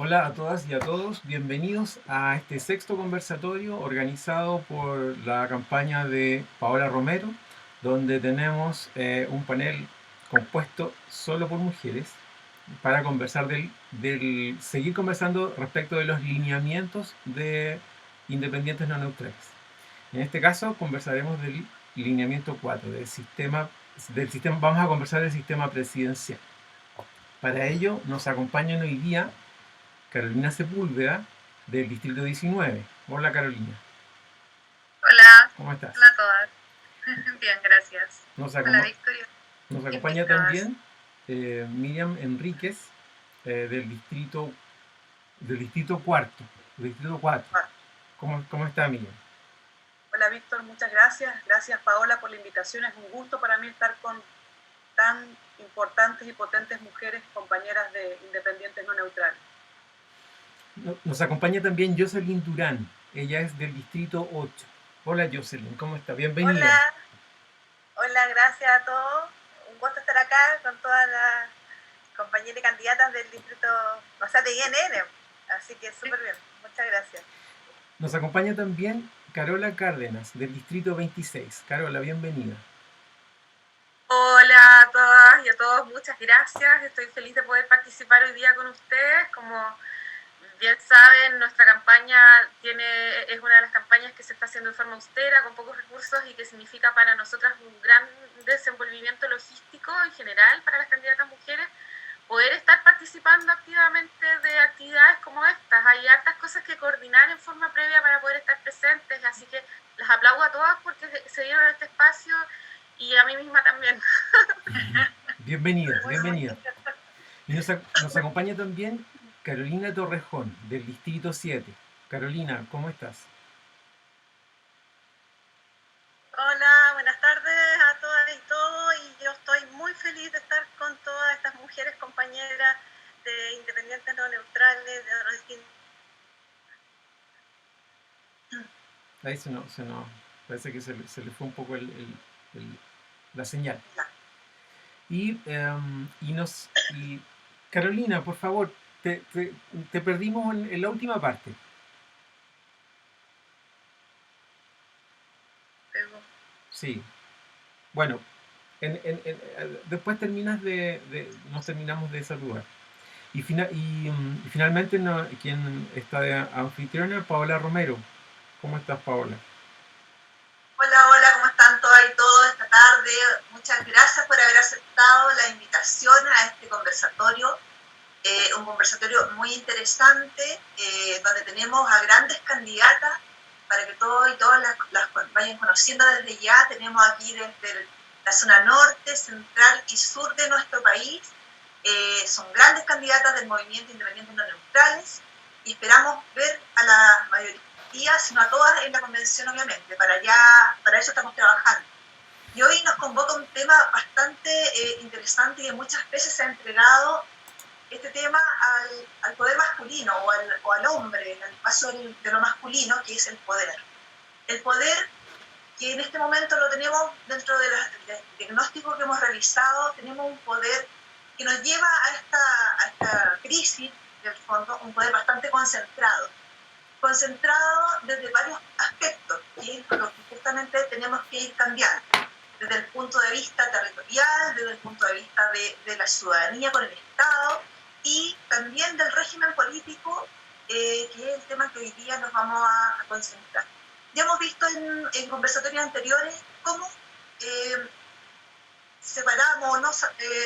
Hola a todas y a todos, bienvenidos a este sexto conversatorio organizado por la campaña de Paola Romero, donde tenemos un panel compuesto solo por mujeres para conversar seguir conversando respecto de los lineamientos de independientes no neutrales. En este caso conversaremos del lineamiento 4 del sistema, vamos a conversar del sistema presidencial. Para ello nos acompañan hoy día Carolina Sepúlveda, del Distrito 19. Hola Carolina, Hola, ¿cómo estás? hola a todas. Bien, gracias. Nos, Hola, acom- Victoria. nos acompaña Invitadas. también Miriam Enríquez, del Distrito Cuarto. Distrito 4. Ah, ¿Cómo está Miriam? Hola, Víctor, muchas gracias. Gracias, Paola, por la invitación. Es un gusto para mí estar con tan importantes y potentes mujeres, compañeras de Independientes No Neutrales. Nos acompaña también Jocelyn Durán, ella es del Distrito 8. Hola Jocelyn, ¿cómo está? Bienvenida. Hola, hola, gracias a todos. Un gusto estar acá con todas las compañeras y candidatas del distrito, o sea, de INN. Así que súper bien. Muchas gracias. Nos acompaña también Carola Cárdenas, del Distrito 26. Carola, bienvenida. Hola a todas y a todos, muchas gracias. Estoy feliz de poder participar hoy día con ustedes. Como bien saben, nuestra campaña es una de las campañas que se está haciendo de forma austera, con pocos recursos y que significa para nosotras un gran desenvolvimiento logístico en general para las candidatas mujeres, poder estar participando activamente de actividades como estas. Hay hartas cosas que coordinar en forma previa para poder estar presentes, así que las aplaudo a todas porque se dieron este espacio y a mí misma también. Bienvenida, bienvenida. Y nos acompaña también Carolina Torrejón, del Distrito 7. Carolina, ¿cómo estás? Hola, buenas tardes a todas y todos, y yo estoy muy feliz de estar con todas estas mujeres compañeras de Independientes No Neutrales, de los distintos. Ahí parece que se le fue un poco la señal. Y Carolina, por favor, te perdimos en la última parte. Sí. Bueno, después nos terminamos de saludar. Y finalmente quien está de anfitriona, Paola Romero. ¿Cómo estás, Paola? Hola, hola, ¿cómo están todas y todos esta tarde? Muchas gracias por haber aceptado la invitación a este conversatorio. Un conversatorio muy interesante, donde tenemos a grandes candidatas para que todos y todas las vayan conociendo desde ya. Tenemos aquí desde la zona norte, central y sur de nuestro país. Son grandes candidatas del movimiento Independientes No Neutrales y esperamos ver a la mayoría, sino a todas en la convención, obviamente. Para eso estamos trabajando. Y hoy nos convoca un tema bastante interesante y que muchas veces se ha entregado este tema al poder masculino o al hombre, en el caso de lo masculino, que es el poder. El poder que en este momento lo tenemos dentro del diagnóstico que hemos realizado, tenemos un poder que nos lleva a esta crisis, del fondo, un poder bastante concentrado desde varios aspectos, que es lo que justamente tenemos que ir cambiando, desde el punto de vista territorial, desde el punto de vista de la ciudadanía con el Estado, y también del régimen político, que es el tema que hoy día nos vamos a concentrar. Ya hemos visto en conversatorios anteriores cómo separamos,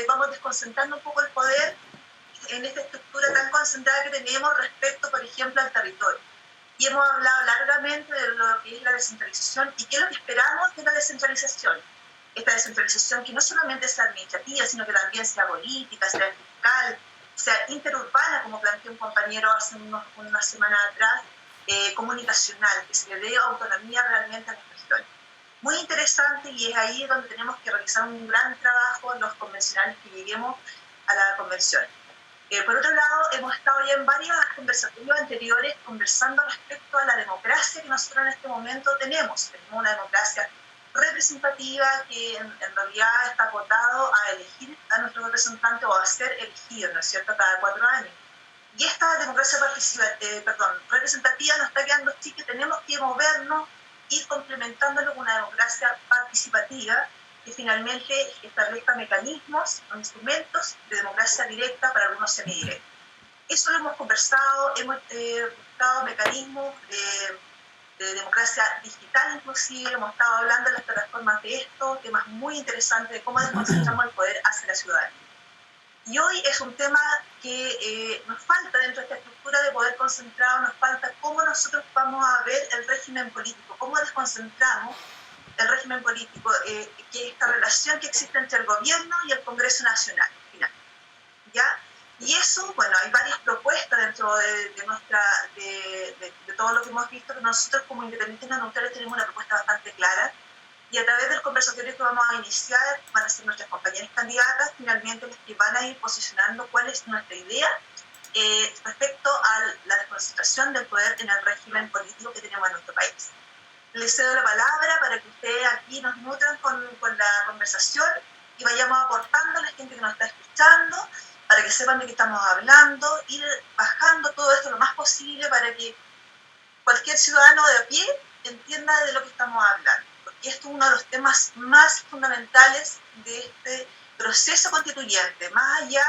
vamos desconcentrando un poco el poder en esta estructura tan concentrada que tenemos respecto, por ejemplo, al territorio. Y hemos hablado largamente de lo que es la descentralización y qué es lo que esperamos de la descentralización. Esta descentralización que no solamente sea administrativa, sino que también sea política, sea fiscal, sea interurbana, como planteó un compañero hace una semana atrás, comunicacional, que se le dé autonomía realmente a las regiones. Muy interesante, y es ahí donde tenemos que realizar un gran trabajo los convencionales que lleguemos a la convención. Por otro lado, hemos estado ya en varios conversatorios anteriores conversando respecto a la democracia que nosotros en este momento tenemos. Tenemos una democracia representativa que en realidad está acotado a elegir a nuestro representante o a ser elegido, ¿no es cierto?, cada 4 años. Y esta democracia representativa nos está quedando chica, tenemos que movernos, ir complementándolo con una democracia participativa que finalmente establezca mecanismos o instrumentos de democracia directa para algunos semidirectos. Eso lo hemos conversado, hemos buscado mecanismos de democracia digital inclusive, hemos estado hablando en las plataformas de esto, temas muy interesantes de cómo desconcentramos el poder hacia la ciudadanía. Y hoy es un tema que nos falta dentro de esta estructura de poder concentrado, nos falta cómo nosotros vamos a ver el régimen político, cómo desconcentramos el régimen político, que esta relación que existe entre el gobierno y el Congreso Nacional, ¿ya? Y eso, bueno, hay varias propuestas dentro de todo lo que hemos visto, que nosotros como independientes no neutrales tenemos una propuesta bastante clara, y a través del conversatorio que vamos a iniciar van a ser nuestras compañeras candidatas, finalmente las que van a ir posicionando cuál es nuestra idea respecto a la desconcentración del poder en el régimen político que tenemos en nuestro país. Les cedo la palabra para que ustedes aquí nos nutran con la conversación y vayamos aportando a la gente que nos está escuchando, para que sepan de qué estamos hablando, ir bajando todo esto lo más posible para que cualquier ciudadano de a pie entienda de lo que estamos hablando. Porque esto es uno de los temas más fundamentales de este proceso constituyente, más allá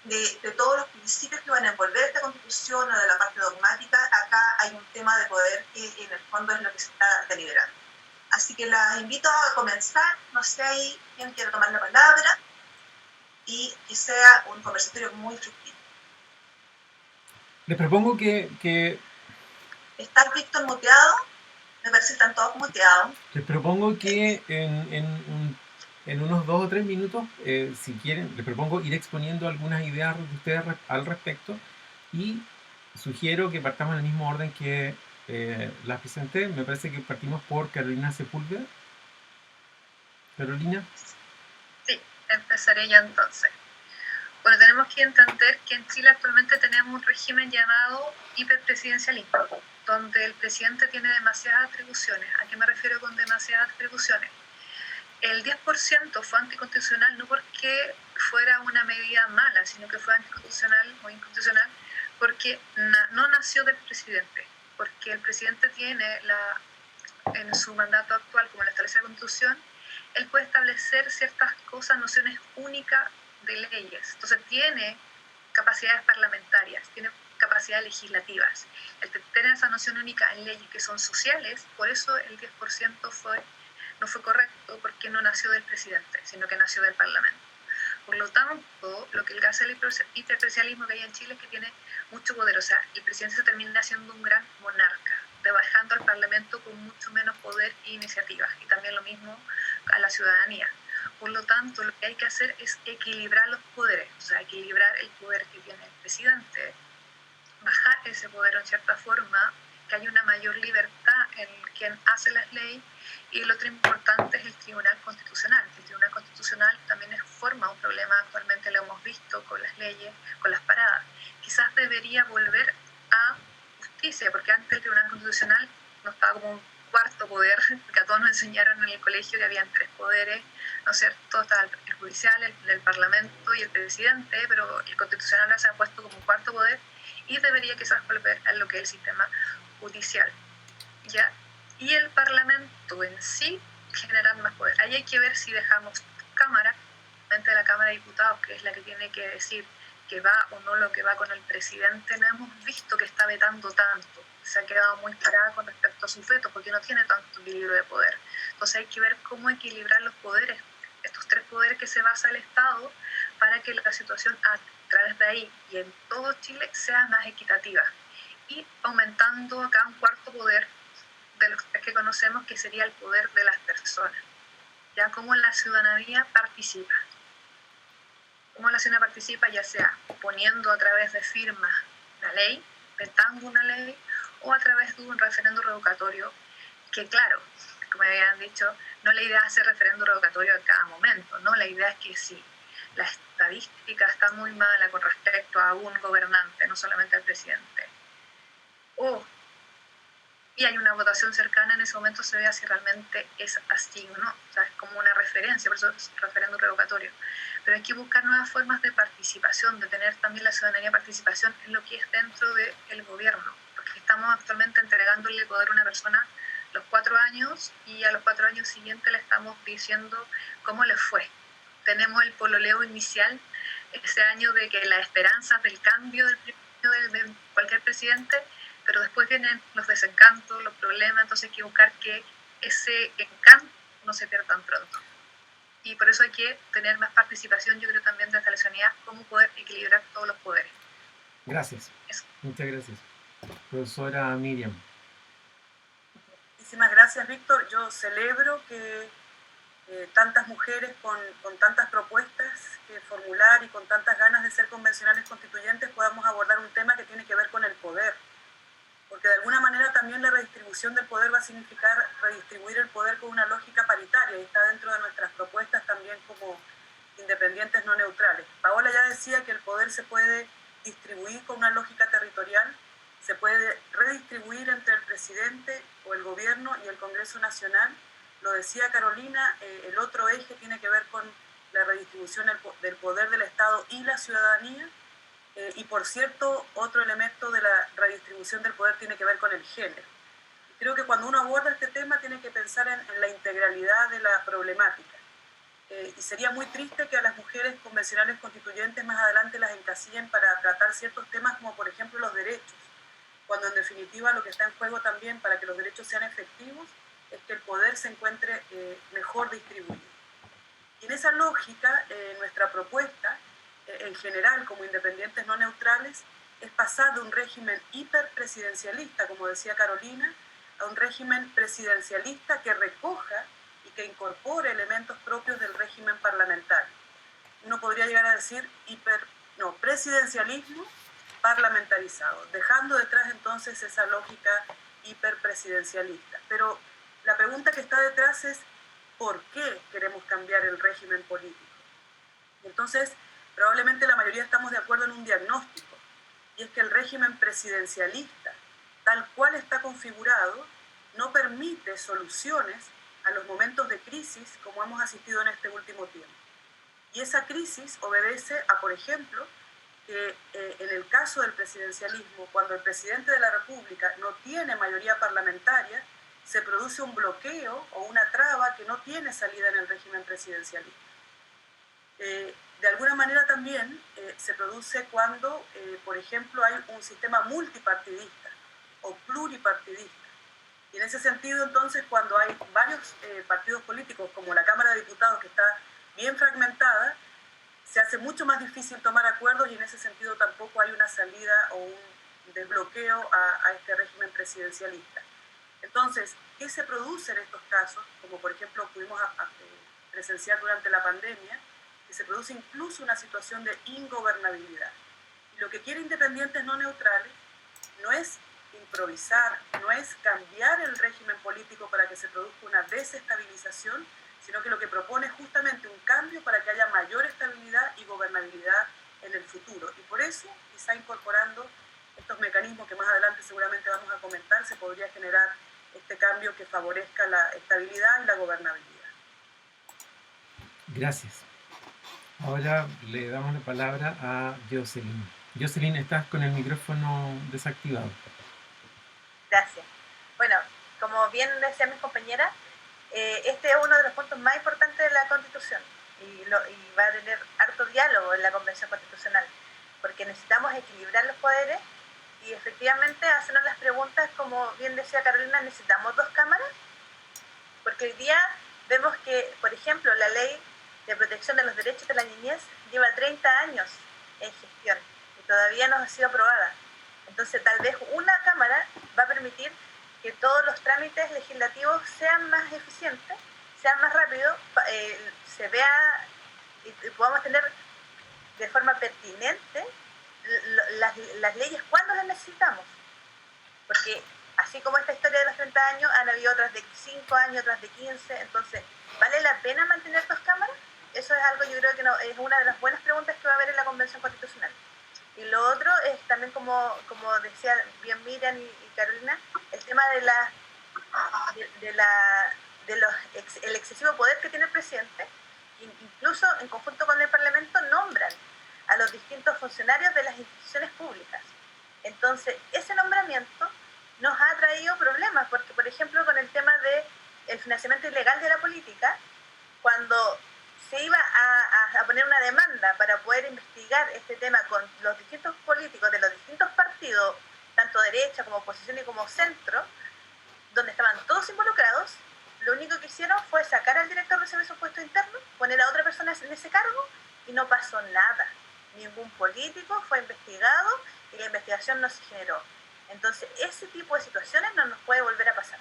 de todos los principios que van a envolver esta constitución o de la parte dogmática. Acá hay un tema de poder que en el fondo es lo que se está deliberando. Así que las invito a comenzar, no sé ahí quién quiere tomar la palabra, y que sea un conversatorio muy fructífero. Les propongo que ¿Está Víctor muteado? Me parece que están todos muteados. Les propongo que en unos 2 o 3 minutos, si quieren, les propongo ir exponiendo algunas ideas de ustedes al respecto, y sugiero que partamos en el mismo orden que las presenté. Me parece que partimos por Carolina Sepúlveda. Carolina. Sí, empezaré yo entonces. Bueno, tenemos que entender que en Chile actualmente tenemos un régimen llamado hiperpresidencialismo, donde el presidente tiene demasiadas atribuciones. ¿A qué me refiero con demasiadas atribuciones? El 10% fue anticonstitucional no porque fuera una medida mala, sino que fue anticonstitucional o inconstitucional porque no nació del presidente, porque el presidente tiene en su mandato actual, como lo establece la Constitución, él puede establecer ciertas cosas, nociones únicas de leyes. Entonces tiene capacidades parlamentarias, tiene capacidades legislativas. El tener esa noción única en leyes que son sociales, por eso el 10% no fue correcto, porque no nació del presidente, sino que nació del Parlamento. Por lo tanto, lo que hace el hiperpresidencialismo que hay en Chile es que tiene mucho poder. O sea, el presidente se termina siendo un gran monarca, rebajando al Parlamento con mucho menos poder e iniciativas, y también lo mismo a la ciudadanía. Por lo tanto, lo que hay que hacer es equilibrar los poderes, o sea, equilibrar el poder que tiene el presidente, bajar ese poder en cierta forma, que haya una mayor libertad en quien hace las leyes. Y lo otro importante es el Tribunal Constitucional. El Tribunal Constitucional también forma un problema, actualmente lo hemos visto con las leyes, con las paradas. Quizás debería volver a justicia, porque antes el Tribunal Constitucional no estaba como un cuarto poder, porque a todos nos enseñaron en el colegio que habían 3 poderes, ¿no es cierto? Estaba el judicial, el parlamento y el presidente, pero el constitucional se ha puesto como un cuarto poder, y debería quizás volver a lo que es el sistema judicial, ¿ya? Y el parlamento en sí generar más poder. Ahí hay que ver si dejamos Cámara, la Cámara de Diputados, que es la que tiene que decir que va o no lo que va con el presidente. No hemos visto que está vetando tanto, se ha quedado muy parada con respecto a su veto, porque no tiene tanto equilibrio de poder. Entonces hay que ver cómo equilibrar los poderes, estos 3 poderes que se basa el Estado, para que la situación a través de ahí y en todo Chile sea más equitativa, y aumentando acá un cuarto poder de los 3 que conocemos, que sería el poder de las personas, ya como la ciudadanía participa. Cómo la ciudadanía participa, ya sea poniendo a través de firmas una ley, vetando una ley, o a través de un referendo revocatorio, que claro, como habían dicho, no la idea es hacer referendo revocatorio a cada momento, ¿no? La idea es que si la estadística está muy mala con respecto a un gobernante, no solamente al presidente, o y hay una votación cercana, en ese momento se vea si realmente es así o no. O sea, es como una referencia, por eso es referéndum revocatorio. Pero hay que buscar nuevas formas de participación, de tener también la ciudadanía participación en lo que es dentro del gobierno, porque estamos actualmente entregándole poder a una persona los 4 años y a los 4 años siguientes le estamos diciendo cómo le fue. Tenemos el pololeo inicial, ese año de que las esperanzas del cambio del primer año de cualquier presidente, pero después vienen los desencantos, los problemas, entonces hay que buscar que ese encanto no se pierda tan pronto. Y por eso hay que tener más participación, yo creo también desde la ciudadanía, cómo poder equilibrar todos los poderes. Gracias. Eso. Muchas gracias. Profesora Miriam. Muchísimas gracias, Víctor. Yo celebro que tantas mujeres con tantas propuestas que formular y con tantas ganas de ser convencionales constituyentes podamos abordar un tema que tiene que ver con el poder. Porque de alguna manera también la redistribución del poder va a significar redistribuir el poder con una lógica paritaria y está dentro de nuestras propuestas también como independientes no neutrales. Paola ya decía que el poder se puede distribuir con una lógica territorial, se puede redistribuir entre el presidente o el gobierno y el Congreso Nacional. Lo decía Carolina, el otro eje tiene que ver con la redistribución del poder del Estado y la ciudadanía. Y por cierto, otro elemento de la redistribución del poder tiene que ver con el género. Creo que cuando uno aborda este tema tiene que pensar en la integralidad de la problemática. Y sería muy triste que a las mujeres convencionales constituyentes más adelante las encasillen para tratar ciertos temas como por ejemplo los derechos, cuando en definitiva lo que está en juego también para que los derechos sean efectivos es que el poder se encuentre mejor distribuido. Y en esa lógica, nuestra propuesta en general como independientes no neutrales es pasar de un régimen hiperpresidencialista, como decía Carolina, a un régimen presidencialista que recoja y que incorpore elementos propios del régimen parlamentario. Uno podría llegar a decir presidencialismo parlamentarizado, dejando detrás entonces esa lógica hiperpresidencialista. Pero la pregunta que está detrás es ¿por qué queremos cambiar el régimen político? Entonces, probablemente la mayoría estamos de acuerdo en un diagnóstico, y es que el régimen presidencialista, tal cual está configurado, no permite soluciones a los momentos de crisis como hemos asistido en este último tiempo. Y esa crisis obedece a, por ejemplo, que en el caso del presidencialismo, cuando el presidente de la República no tiene mayoría parlamentaria, se produce un bloqueo o una traba que no tiene salida en el régimen presidencialista. De alguna manera también se produce cuando, por ejemplo, hay un sistema multipartidista o pluripartidista. Y en ese sentido, entonces, cuando hay varios partidos políticos, como la Cámara de Diputados, que está bien fragmentada, se hace mucho más difícil tomar acuerdos y en ese sentido tampoco hay una salida o un desbloqueo a este régimen presidencialista. Entonces, ¿qué se produce en estos casos? Como por ejemplo pudimos presenciar durante la pandemia, que se produce incluso una situación de ingobernabilidad. Y lo que quiere Independientes No Neutrales no es improvisar, no es cambiar el régimen político para que se produzca una desestabilización, sino que lo que propone es justamente un cambio para que haya mayor estabilidad y gobernabilidad en el futuro. Y por eso, quizá incorporando estos mecanismos que más adelante seguramente vamos a comentar, se podría generar este cambio que favorezca la estabilidad y la gobernabilidad. Gracias. Ahora le damos la palabra a Jocelyn. Jocelyn, estás con el micrófono desactivado. Gracias. Bueno, como bien decían mis compañeras, este es uno de los puntos más importantes de la Constitución y va a tener harto diálogo en la Convención Constitucional, porque necesitamos equilibrar los poderes y efectivamente hacernos las preguntas, como bien decía Carolina, ¿necesitamos 2 cámaras? Porque hoy día vemos que, por ejemplo, la Ley de Protección de los Derechos de la Niñez lleva 30 años en gestión y todavía no ha sido aprobada. Entonces, tal vez una cámara va a permitir que todos los trámites legislativos sean más eficientes, sean más rápidos, se vea y podamos tener de forma pertinente las leyes cuando las necesitamos. Porque así como esta historia de los 30 años, han habido otras de 5 años, otras de 15, entonces, ¿vale la pena mantener 2 cámaras? Eso es algo, yo creo que es una de las buenas preguntas que va a haber en la Convención Constitucional. Y lo otro es también, como decía bien Miriam y Carolina, el el tema el excesivo poder que tiene el presidente, incluso en conjunto con el Parlamento nombran a los distintos funcionarios de las instituciones públicas. Entonces, ese nombramiento nos ha traído problemas, porque, por ejemplo, con el tema del financiamiento ilegal de la política, cuando se iba a poner una demanda para poder investigar este tema con los distintos políticos de los distintos partidos, tanto derecha como oposición y como centro, donde estaban todos involucrados, lo único que hicieron fue sacar al director de Servicios Puestos Internos, poner a otra persona en ese cargo y no pasó nada. Ningún político fue investigado y la investigación no se generó. Entonces, ese tipo de situaciones no nos puede volver a pasar.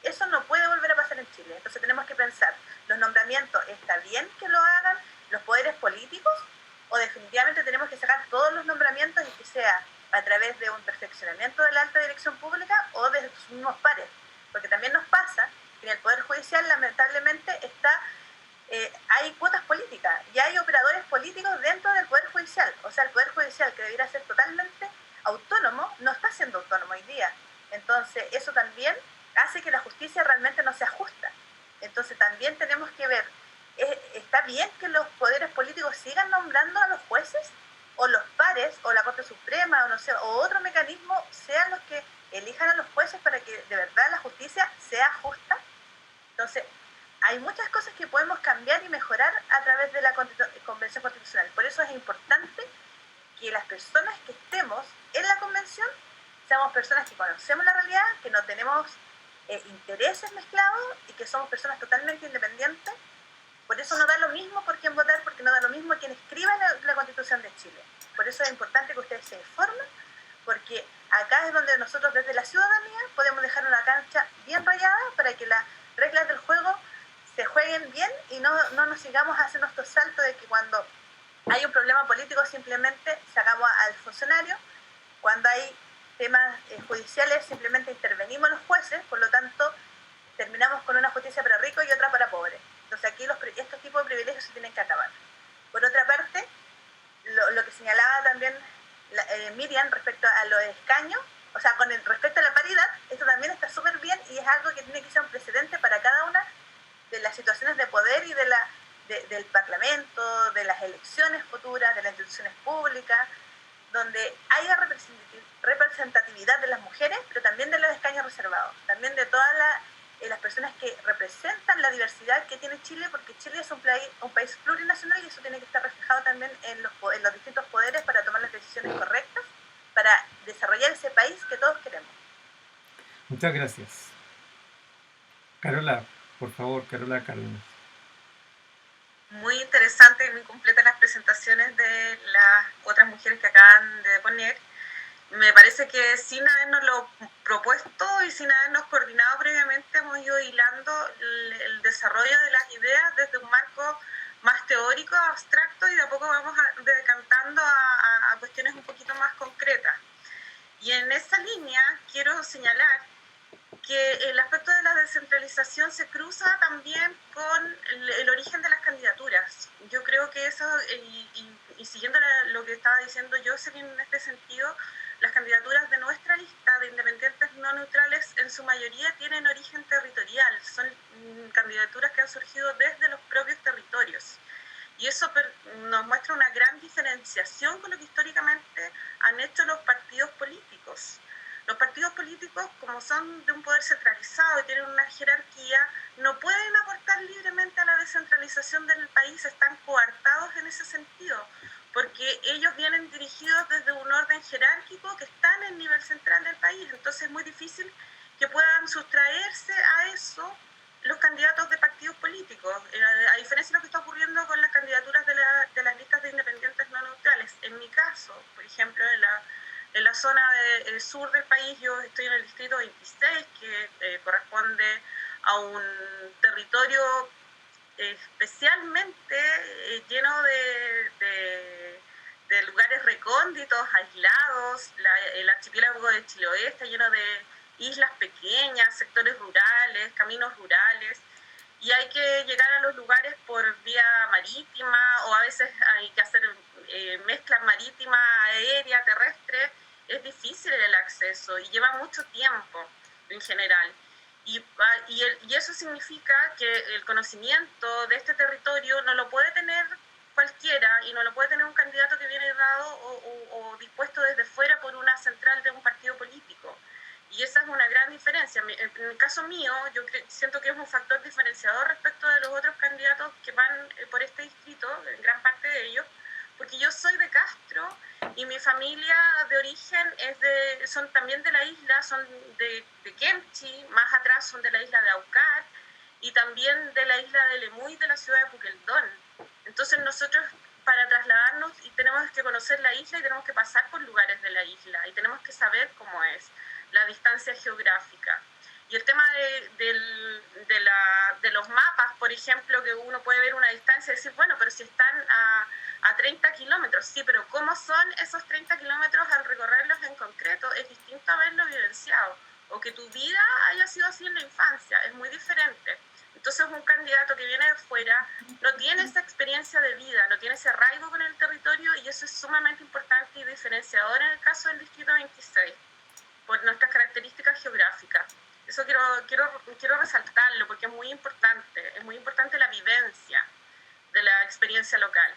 Eso no puede volver a pasar en Chile. Entonces tenemos que pensar, ¿los nombramientos está bien que lo hagan los poderes políticos o definitivamente tenemos que sacar todos los nombramientos y que sea a través de un perfeccionamiento de la alta dirección pública o de sus mismos pares? Porque también nos pasa que en el Poder Judicial lamentablemente hay cuotas políticas y hay operadores políticos dentro del Poder Judicial. O sea, el Poder Judicial, que debiera ser totalmente autónomo, no está siendo autónomo hoy día. Entonces, eso también hace que la justicia realmente no sea justa. Entonces, también tenemos que ver, ¿está bien que los poderes políticos sigan nombrando a los jueces? O los pares, o la Corte Suprema, o no sé, o otro mecanismo, sean los que elijan a los jueces para que de verdad la justicia sea justa. Entonces, hay muchas cosas que podemos cambiar y mejorar a través de la Convención Constitucional. Por eso es importante que las personas que estemos en la Convención seamos personas que conocemos la realidad, que no tenemos intereses mezclados y que somos personas totalmente independientes. Por eso no da lo mismo por quién votar, porque no da lo mismo quien escriba la Constitución de Chile. Por eso es importante que ustedes se informen, porque acá es donde nosotros desde la ciudadanía podemos dejar una cancha bien rayada para que las reglas del juego se jueguen bien y no nos sigamos haciendo estos saltos de que cuando hay un problema político simplemente sacamos al funcionario, cuando hay temas judiciales simplemente intervenimos los jueces, por lo tanto terminamos con una justicia para ricos y otra para pobres. Entonces aquí estos tipos de privilegios se tienen que acabar. Por otra parte, lo que señalaba también Miriam respecto a los escaños, o sea, respecto a la paridad, esto también está súper bien y es algo que tiene que ser un precedente para cada una de las situaciones de poder y del Parlamento, de las elecciones futuras, de las instituciones públicas, donde haya representatividad de las mujeres, pero también de los escaños reservados, también de todas las personas que representan la diversidad que tiene Chile, porque Chile es un país plurinacional y eso tiene que estar reflejado también en los distintos poderes para tomar las decisiones correctas, para desarrollar ese país que todos queremos. Muchas gracias. Carola, por favor, Carola Cárdenas. Muy interesante y muy completa las presentaciones de las otras mujeres que acaban de poner. Me parece que sin habernos lo propuesto y sin habernos coordinado previamente hemos ido hilando el desarrollo de las ideas desde un marco más teórico, abstracto, y de a poco vamos decantando a cuestiones un poquito más concretas. Y en esa línea quiero señalar que el aspecto de la descentralización se cruza también con el origen de las candidaturas. Yo creo que eso, y siguiendo lo que estaba diciendo Jocelyn en este sentido, las candidaturas de nuestra lista de independientes no neutrales en su mayoría tienen origen territorial, son candidaturas que han surgido desde los propios territorios. Y eso nos muestra una gran diferenciación con lo que históricamente han hecho los partidos políticos. Los partidos políticos, como son de un poder centralizado y tienen una jerarquía, no pueden aportar libremente a la descentralización del país, están coartados en ese sentido, porque ellos vienen dirigidos desde un orden jerárquico que está en el nivel central del país. Entonces es muy difícil que puedan sustraerse a eso los candidatos de partidos políticos, a diferencia de lo que está ocurriendo con las candidaturas de las listas de independientes no neutrales. En mi caso, por ejemplo, en la zona sur del país, yo estoy en el distrito 26, que corresponde a un territorio especialmente lleno de lugares recónditos, aislados. El archipiélago de Chiloé está lleno de islas pequeñas, sectores rurales, caminos rurales, y hay que llegar a los lugares por vía marítima, o a veces hay que hacer mezclas marítima, aérea, terrestre. Es difícil el acceso y lleva mucho tiempo. en general. Y eso significa que el conocimiento de este territorio no lo puede tener cualquiera y no lo puede tener un candidato que viene dado o dispuesto desde fuera por una central de un partido político. Y esa es una gran diferencia. En el caso mío, yo siento que es un factor diferenciador respecto de los otros candidatos que van por este distrito, en gran parte de ellos, porque yo soy de Castro y mi familia de origen son también de la isla, son de Kemchi, más atrás son de la isla de Aucar y también de la isla de Lemuy, de la ciudad de Puqueldón. Entonces nosotros para trasladarnos y tenemos que conocer la isla y tenemos que pasar por lugares de la isla y tenemos que saber cómo es la distancia geográfica. Y el tema de los mapas, por ejemplo, que uno puede ver una distancia y decir, bueno, pero si están a 30 kilómetros, sí, pero ¿cómo son esos 30 kilómetros al recorrerlos en concreto? Es distinto haberlo vivenciado, o que tu vida haya sido así en la infancia, es muy diferente. Entonces un candidato que viene de fuera no tiene esa experiencia de vida, no tiene ese arraigo con el territorio y eso es sumamente importante y diferenciador en el caso del Distrito 26, por nuestras características geográficas. Eso quiero resaltarlo porque es muy importante la vivencia de la experiencia local.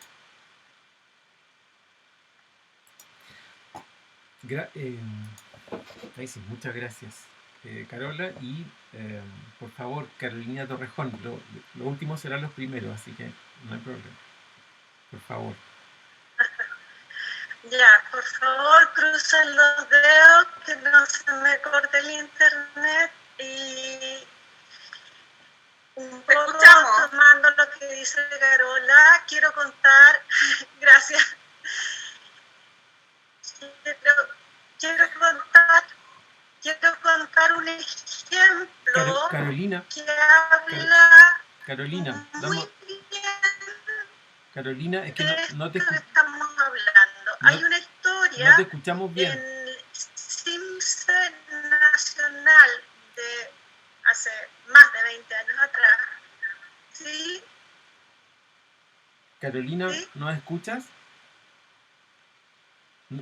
Sí, muchas gracias, Carola, y por favor, Carolina Torrejón, lo último serán los primeros, así que no hay problema. Por favor. Ya, por favor, crucen los dedos, que no se me corte el internet y un poco tomando lo que dice Carola, quiero contar, gracias, quiero contar un ejemplo Carolina, que habla muy bien Carolina, es que no te estamos hablando. Hay una historia no te escuchamos bien. En CIMSE Nacional de hace más de 20 años atrás. ¿Sí? Carolina, ¿Sí? ¿nos escuchas?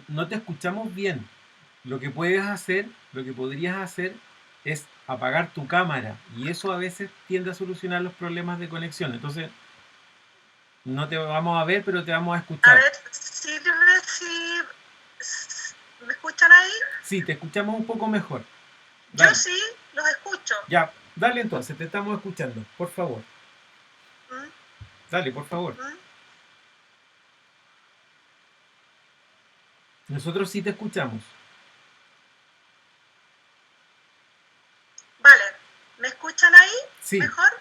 No te escuchamos bien. Lo que podrías hacer es apagar tu cámara y eso a veces tiende a solucionar los problemas de conexión. Entonces, no te vamos a ver, pero te vamos a escuchar. A ver, si ¿me escuchan ahí? Sí, te escuchamos un poco mejor. Dale. Yo sí, los escucho. Ya, dale entonces, te estamos escuchando, por favor. ¿Mm? Dale, por favor. ¿Mm? Nosotros sí te escuchamos. Vale, ¿me escuchan ahí? Sí. ¿Mejor?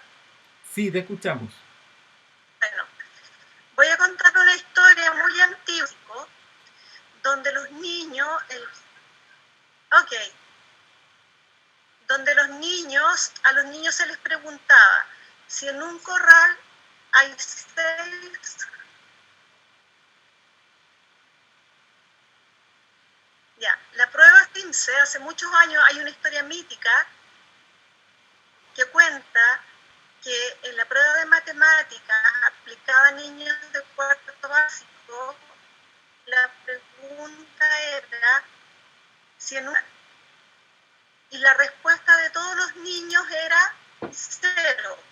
Sí, te escuchamos. Bueno, voy a contar una historia muy antigua donde los niños, a los niños se les preguntaba si en un corral hay 6. Ya, la prueba CIMSE, hace muchos años hay una historia mítica que cuenta que en la prueba de matemáticas aplicada a niños de cuarto básico, la pregunta era si en una... Y la respuesta de todos los niños era 0.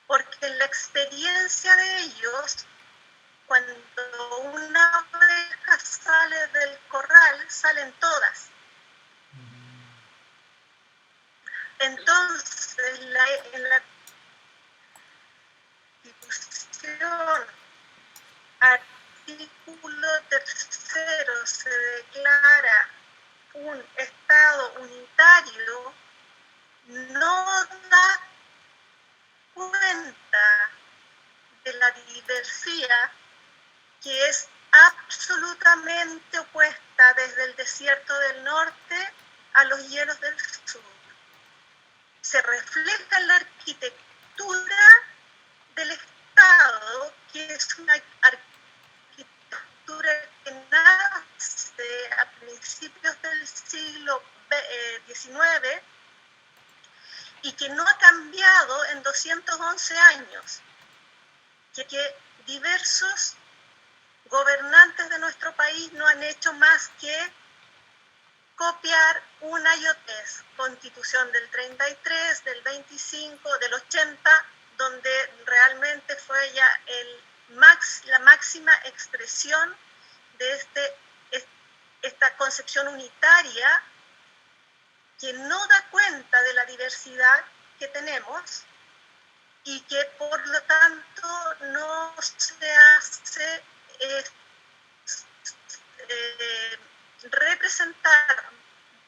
Porque en la experiencia de ellos, cuando una oveja sale del corral, salen todas. Entonces, en la Constitución, artículo 3 se declara un Estado unitario, no da cuenta de la diversidad que es absolutamente opuesta desde el desierto del norte a los hielos del sur. Se refleja en la arquitectura del Estado, que es una arquitectura que nace a principios del siglo XIX y que no ha cambiado en 211 años, que diversos gobernantes de nuestro país no han hecho más que copiar una y otra vez, Constitución del 33, del 25, del 80, donde realmente fue ya la máxima expresión de esta concepción unitaria que no da cuenta de la diversidad que tenemos y que por lo tanto no se hace representar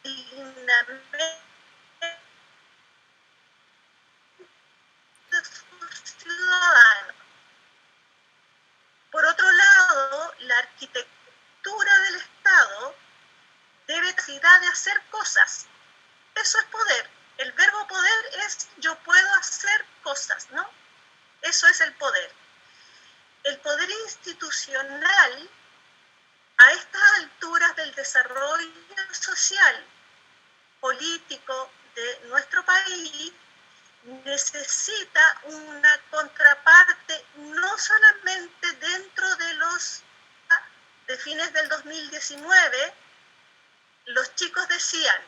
dignamente a sus ciudadanos. Por otro lado, la arquitectura del Estado debe capacidad de hacer cosas. Eso es poder. El verbo poder es yo puedo hacer cosas, ¿no? Eso es el poder. El poder institucional a estas alturas del desarrollo social, político de nuestro país, necesita una contraparte no solamente dentro de fines del 2019, los chicos decían,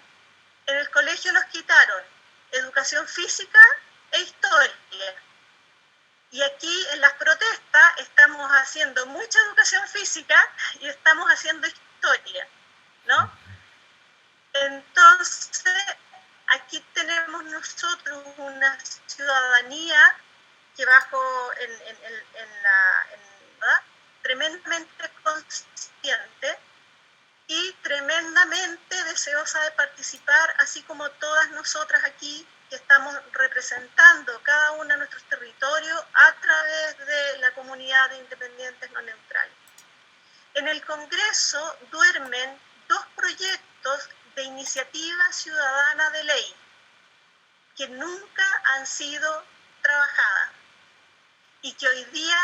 en el colegio nos quitaron educación física e historia. Y aquí en las protestas estamos haciendo mucha educación física y estamos haciendo historia, ¿no? Entonces, aquí tenemos nosotros una ciudadanía que tremendamente consciente y tremendamente deseosa de participar, así como todas nosotras aquí que estamos representando cada uno de nuestros territorios a través de la comunidad de independientes no neutrales. En el Congreso duermen 2 proyectos de iniciativa ciudadana de ley que nunca han sido trabajadas y que hoy día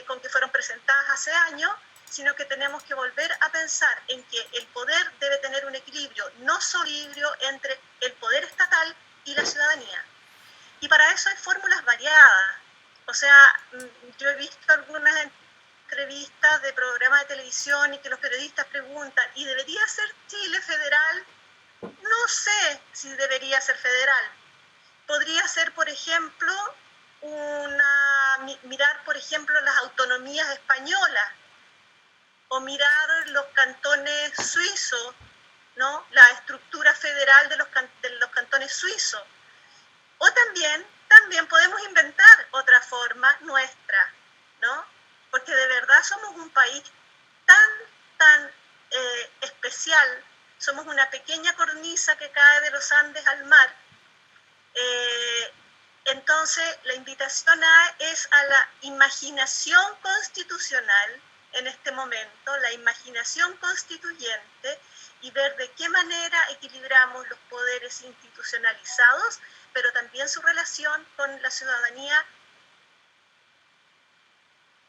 con que fueron presentadas hace años, sino que tenemos que volver a pensar en que el poder debe tener un equilibrio, no solo equilibrio entre el poder estatal y la ciudadanía. Y para eso hay fórmulas variadas. O sea, yo he visto algunas entrevistas de programas de televisión y que los periodistas preguntan, ¿y debería ser Chile federal? No sé si debería ser federal. Podría ser, por ejemplo, mirar, por ejemplo, las autonomías españolas o mirar los cantones suizos, ¿no? La estructura federal de los cantones suizos. O también podemos inventar otra forma nuestra, ¿no? Porque de verdad somos un país tan especial, somos una pequeña cornisa que cae de los Andes al mar. Entonces, la invitación es a la imaginación constitucional en este momento, la imaginación constituyente, y ver de qué manera equilibramos los poderes institucionalizados, pero también su relación con la ciudadanía.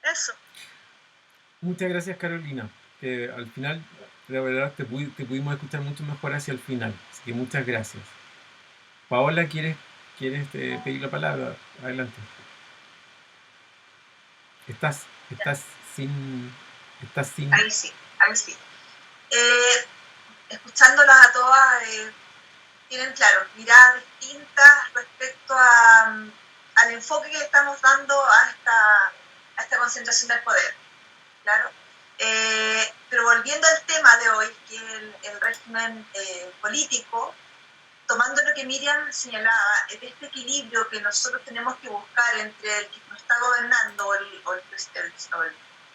Eso. Muchas gracias, Carolina. Al final, la verdad, te pudimos escuchar mucho mejor hacia el final. Así que muchas gracias. Paola, ¿quieres pedir la palabra? Adelante. Estás sin... Ahí sí. Escuchándolas a todas, tienen, claro, miradas distintas respecto al enfoque que estamos dando a esta concentración del poder, claro. Pero volviendo al tema de hoy, que es el régimen político, tomando lo que Miriam señalaba, este equilibrio que nosotros tenemos que buscar entre el que nos está gobernando o el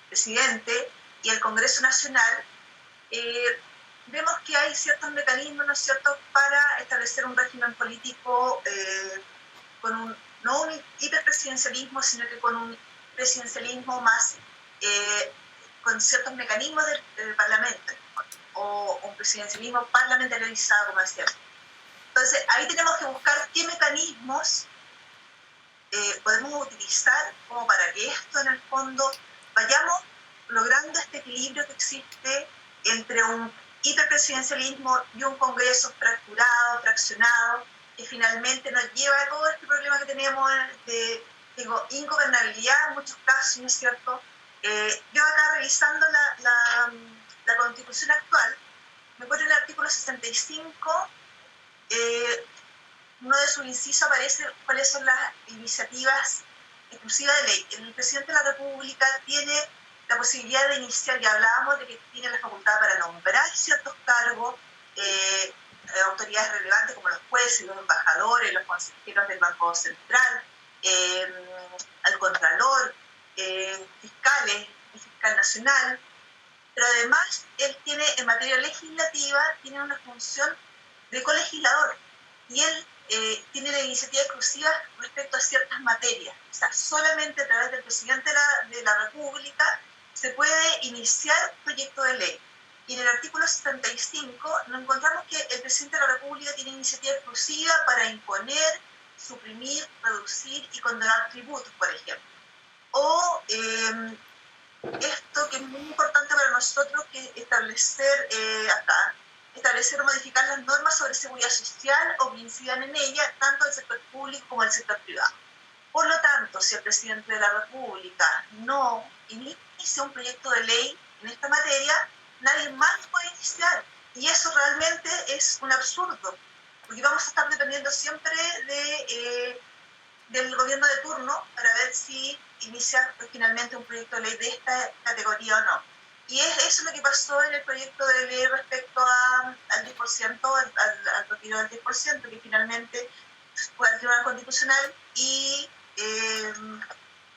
presidente y el Congreso Nacional, vemos que hay ciertos mecanismos, ¿no es cierto?, para establecer un régimen político no un hiperpresidencialismo, sino que con un presidencialismo más, con ciertos mecanismos del Parlamento, o un presidencialismo parlamentarizado, como decía. Entonces, ahí tenemos que buscar qué mecanismos podemos utilizar como para que esto, en el fondo, vayamos logrando este equilibrio que existe entre un hiperpresidencialismo y un Congreso fraccionado, que finalmente nos lleva a todo este problema que tenemos de ingobernabilidad en muchos casos, ¿no es cierto? Yo acá revisando la Constitución actual, me encuentro en el artículo artículo 65, uno de sus incisos aparece cuáles son las iniciativas exclusivas de ley. El presidente de la República tiene la posibilidad de iniciar, ya hablábamos de que tiene la facultad para nombrar ciertos cargos, autoridades relevantes como los jueces, los embajadores, los consejeros del Banco Central, al Contralor, fiscales, el fiscal nacional, pero además él tiene en materia legislativa tiene una función de colegislador y él tiene la iniciativa exclusiva respecto a ciertas materias. O sea, solamente a través del presidente de la República se puede iniciar un proyecto de ley. Y en el artículo 75 nos encontramos que el presidente de la República tiene iniciativa exclusiva para imponer, suprimir, reducir y condonar tributos, por ejemplo. O esto que es muy importante para nosotros, que es establecer o modificar las normas sobre seguridad social o que incidan en ella, tanto el sector público como el sector privado. Por lo tanto, si el presidente de la República no inicia un proyecto de ley en esta materia, nadie más puede iniciar. Y eso realmente es un absurdo, porque vamos a estar dependiendo siempre del gobierno de turno para ver si inicia finalmente un proyecto de ley de esta categoría o no. Y eso es lo que pasó en el proyecto de ley respecto al 10%, al retiro del 10%, que finalmente fue al Tribunal Constitucional y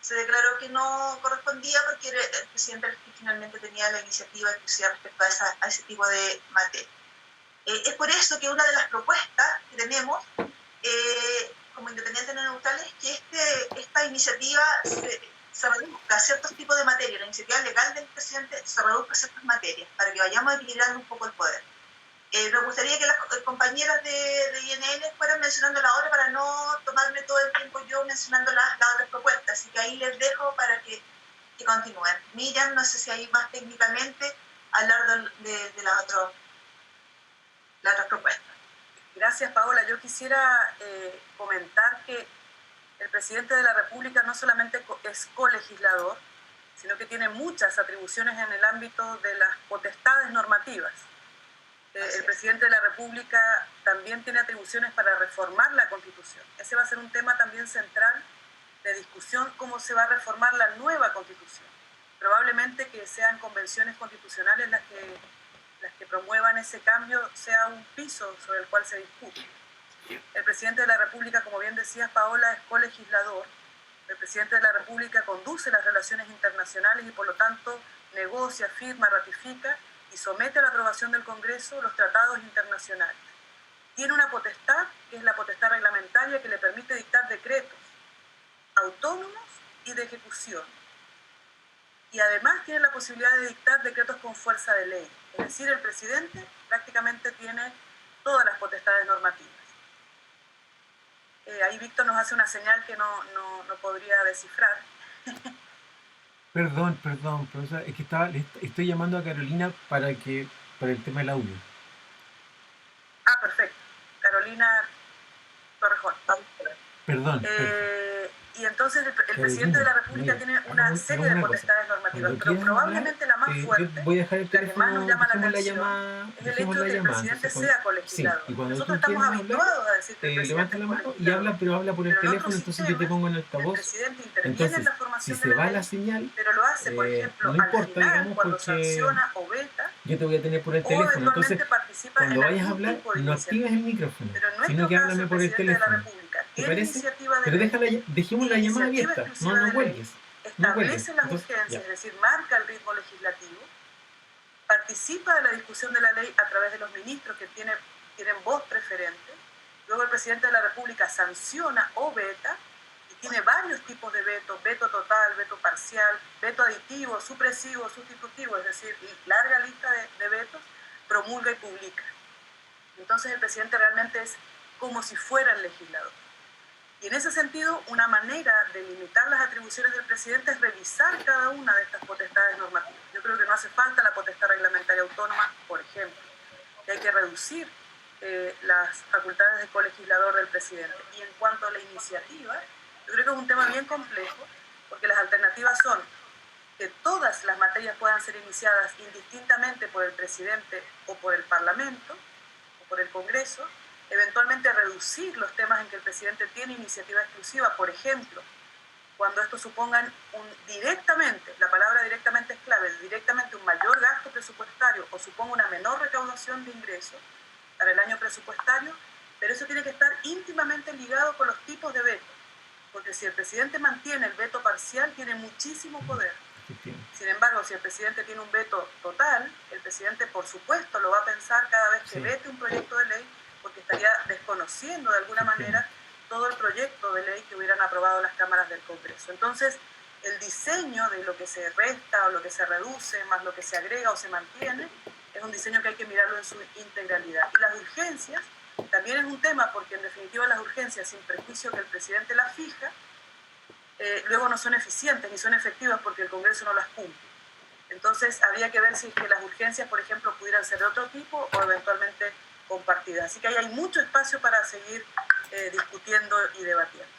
se declaró que no correspondía porque el presidente era el que finalmente tenía la iniciativa exclusiva respecto a ese tipo de materia. Es por eso que una de las propuestas que tenemos como independientes no neutrales es que esta iniciativa se reduzca a ciertos tipos de materias, la iniciativa legal del presidente se reduzca a ciertas materias para que vayamos equilibrando un poco el poder. Me gustaría que las compañeras de INL fueran mencionando la hora para no tomarme todo el tiempo yo mencionando las otras propuestas, así que ahí les dejo para que continúen. Miriam, no sé si hay más técnicamente hablar de las otras propuestas. Gracias, Paola. Yo quisiera comentar que el presidente de la República no solamente es colegislador, sino que tiene muchas atribuciones en el ámbito de las potestades normativas. El presidente de la República también tiene atribuciones para reformar la Constitución. Ese va a ser un tema también central de discusión, cómo se va a reformar la nueva Constitución. Probablemente que sean convenciones constitucionales las que promuevan ese cambio, sea un piso sobre el cual se discute. El presidente de la República, como bien decías, Paola, es colegislador. El presidente de la República conduce las relaciones internacionales y por lo tanto negocia, firma, ratifica y somete a la aprobación del Congreso los tratados internacionales. Tiene una potestad, que es la potestad reglamentaria, que le permite dictar decretos autónomos y de ejecución. Y además tiene la posibilidad de dictar decretos con fuerza de ley. Es decir, el presidente prácticamente tiene todas las potestades normativas. Ahí Víctor nos hace una señal que no podría descifrar. Perdón, profesor, es que estoy llamando a Carolina para el tema del audio. Ah, perfecto. Carolina Torrejón. Perdón. Y entonces el presidente de la República tiene una serie de potestades normativas, pero probablemente la más fuerte, voy a dejar el la que más nos llama la atención, es el hecho de que el presidente sea colegislador. Sí, y cuando nosotros estamos habituados a decir que el presidente levanta la mano y habla, pero habla por el teléfono, entonces yo te pongo en altavoz. El presidente interviene en la formación si se va la señal, pero lo hace, por ejemplo, no al importa, final, digamos, cuando porque sanciona o veta, yo te voy a tener por el o teléfono, entonces participa cuando en vayas a algún hablar, tipo de no iniciativa. actives el micrófono, Pero en sino que nuestro háblame caso, por el presidente de la teléfono. República ¿Te tiene parece? iniciativa de Pero ley, dejemos la llamada abierta, no cuelgues. establece las urgencias, es decir, marca el ritmo legislativo, participa de la discusión de la ley a través de los ministros que tienen voz preferente, luego el presidente de la República sanciona o veta, y tiene varios tipos de veto, veto total, veto parcial, veto aditivo, supresivo, sustitutivo, es decir, larga lista de vetos, promulga y publica. Entonces el presidente realmente es como si fuera el legislador. Y en ese sentido, una manera de limitar las atribuciones del presidente es revisar cada una de estas potestades normativas. Yo creo que no hace falta la potestad reglamentaria autónoma, por ejemplo, que hay que reducir las facultades de colegislador del presidente. Y en cuanto a la iniciativa, yo creo que es un tema bien complejo, porque las alternativas son que todas las materias puedan ser iniciadas indistintamente por el presidente o por el Parlamento, por el Congreso, eventualmente reducir los temas en que el presidente tiene iniciativa exclusiva, por ejemplo, cuando estos supongan directamente, la palabra directamente es clave, directamente un mayor gasto presupuestario o suponga una menor recaudación de ingresos para el año presupuestario, pero eso tiene que estar íntimamente ligado con los tipos de veto, porque si el presidente mantiene el veto parcial, tiene muchísimo poder. Sin embargo, si el presidente tiene un veto total, el presidente por supuesto lo va a pensar cada vez que vete un proyecto de ley, porque estaría desconociendo de alguna manera todo el proyecto de ley que hubieran aprobado las cámaras del Congreso. Entonces, el diseño de lo que se resta o lo que se reduce, más lo que se agrega o se mantiene, es un diseño que hay que mirarlo en su integralidad. Y las urgencias también es un tema, porque en definitiva las urgencias, sin perjuicio que el presidente las fija, luego no son eficientes ni son efectivas porque el Congreso no las cumple. Entonces, habría que ver si es que las urgencias, por ejemplo, pudieran ser de otro tipo o eventualmente compartidas. Así que ahí hay mucho espacio para seguir discutiendo y debatiendo.